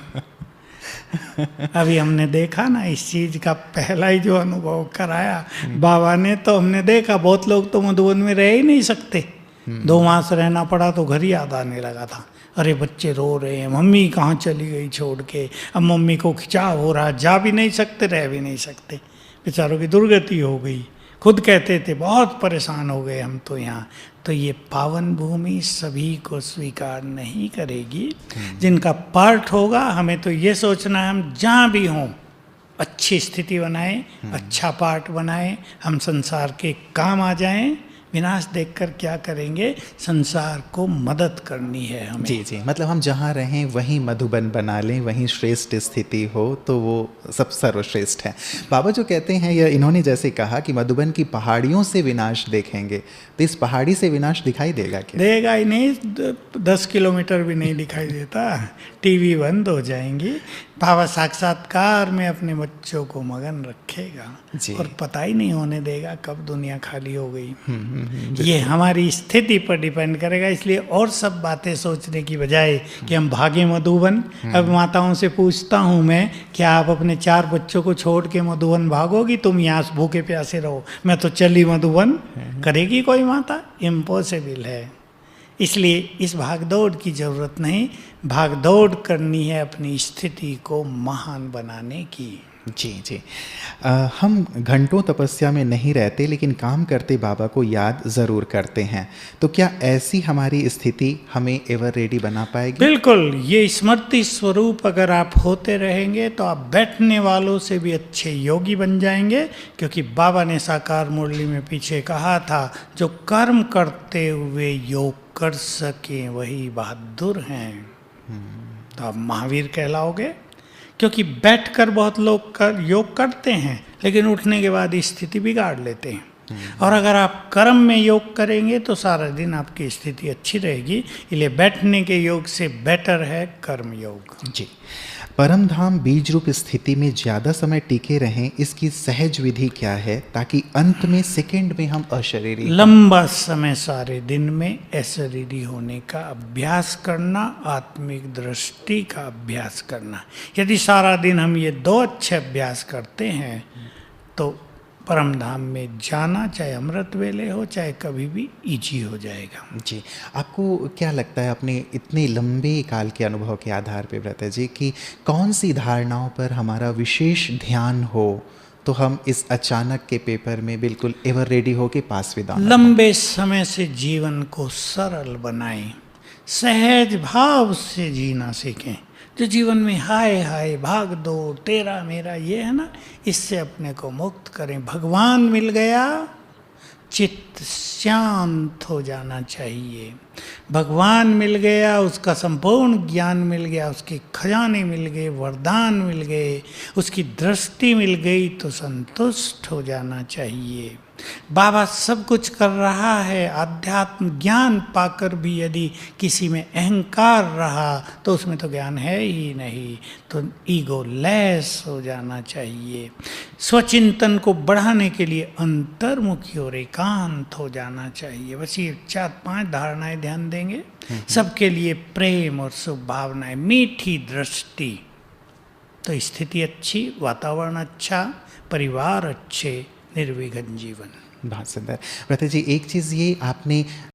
अभी हमने देखा ना इस चीज का पहला ही जो अनुभव कराया बाबा ने, तो हमने देखा बहुत लोग तो मधुबन में रह ही नहीं सकते। 2 मास रहना पड़ा तो घर याद आने लगा था। अरे बच्चे रो रहे हैं, मम्मी कहाँ चली गई छोड़ के, अब मम्मी को खिंचाव हो रहा, जा भी नहीं सकते, रह भी नहीं सकते, बेचारों की दुर्गति हो गई। खुद कहते थे बहुत परेशान हो गए हम तो यहाँ। तो ये पावन भूमि सभी को स्वीकार नहीं करेगी। जिनका पार्ट होगा, हमें तो ये सोचना है हम जहाँ भी हों अच्छी स्थिति बनाएं, अच्छा पार्ट बनाएं, हम संसार के काम आ जाएं। विनाश देखकर क्या करेंगे, संसार को मदद करनी है हमें। जी जी, मतलब हम जहाँ रहें वहीं मधुबन बना लें, वहीं श्रेष्ठ स्थिति हो तो वो सब सर्वश्रेष्ठ है। बाबा जो कहते हैं, या इन्होंने जैसे कहा कि मधुबन की पहाड़ियों से विनाश देखेंगे, तो इस पहाड़ी से विनाश दिखाई देगा क्या? देगा ही नहीं, 10 किलोमीटर भी नहीं दिखाई देता। टीवी बंद हो जाएंगी। बाबा साक्षात्कार में अपने बच्चों को मगन रखेगा और पता ही नहीं होने देगा कब दुनिया खाली हो गई। ये हमारी स्थिति पर डिपेंड करेगा। इसलिए और सब बातें सोचने की बजाय कि हम भागे मधुबन। अब माताओं से पूछता हूँ मैं, क्या आप अपने 4 बच्चों को छोड़ के मधुबन भागोगी? तुम यहाँ भूखे प्यासे रहो, मैं तो चली मधुबन। करेगी कोई माता? इम्पॉसिबल है। इसलिए इस भागदौड़ की ज़रूरत नहीं, भागदौड़ करनी है अपनी स्थिति को महान बनाने की। जी जी, हम घंटों तपस्या में नहीं रहते, लेकिन काम करते बाबा को याद ज़रूर करते हैं। तो क्या ऐसी हमारी स्थिति हमें एवर रेडी बना पाएगी? बिल्कुल। ये स्मृति स्वरूप अगर आप होते रहेंगे तो आप बैठने वालों से भी अच्छे योगी बन जाएंगे, क्योंकि बाबा ने साकार मुरली में पीछे कहा था, जो कर्म करते हुए योग कर सके वही बहादुर हैं। तो आप महावीर कहलाओगे, क्योंकि बैठकर बहुत लोग योग करते हैं लेकिन उठने के बाद स्थिति बिगाड़ लेते हैं। और अगर आप कर्म में योग करेंगे तो सारा दिन आपकी स्थिति अच्छी रहेगी। इसलिए बैठने के योग से बेटर है कर्म योग। जी। परम धाम बीज रूप स्थिति में ज़्यादा समय टिके रहें, इसकी सहज विधि क्या है ताकि अंत में सेकंड में हम अशरीरी हों? लंबा समय सारे दिन में अशरीरी होने का अभ्यास करना, आत्मिक दृष्टि का अभ्यास करना। यदि सारा दिन हम ये 2 अच्छे अभ्यास करते हैं तो परम धाम में जाना, चाहे अमृत वेले हो चाहे कभी भी, इजी हो जाएगा। जी। आपको क्या लगता है अपने इतने लंबे काल के अनुभव के आधार पे व्रत जी कि कौन सी धारणाओं पर हमारा विशेष ध्यान हो तो हम इस अचानक के पेपर में बिल्कुल एवर रेडी हो के पास विदान? लंबे समय से जीवन को सरल बनाएं, सहज भाव से जीना सीखें। जो जीवन में हाय हाय भाग दो तेरा मेरा ये है ना, इससे अपने को मुक्त करें। भगवान मिल गया, चित्त शांत हो जाना चाहिए। भगवान मिल गया, उसका संपूर्ण ज्ञान मिल गया, उसके खजाने मिल गए, वरदान मिल गए, उसकी दृष्टि मिल गई तो संतुष्ट हो जाना चाहिए। बाबा सब कुछ कर रहा है, आध्यात्म ज्ञान पाकर भी यदि किसी में अहंकार रहा तो उसमें तो ज्ञान है ही नहीं, तो ईगो लेस हो जाना चाहिए। स्वचिंतन को बढ़ाने के लिए अंतर्मुखी और एकांत हो जाना चाहिए। बस ये 4-5 धारणाएं ध्यान देंगे। सबके लिए प्रेम और शुभ भावनाएं, मीठी दृष्टि, तो स्थिति अच्छी, वातावरण अच्छा, परिवार अच्छे, निर्विघ्न जीवन। बहुत सुंदर। व्रत जी, एक चीज़ ये आपने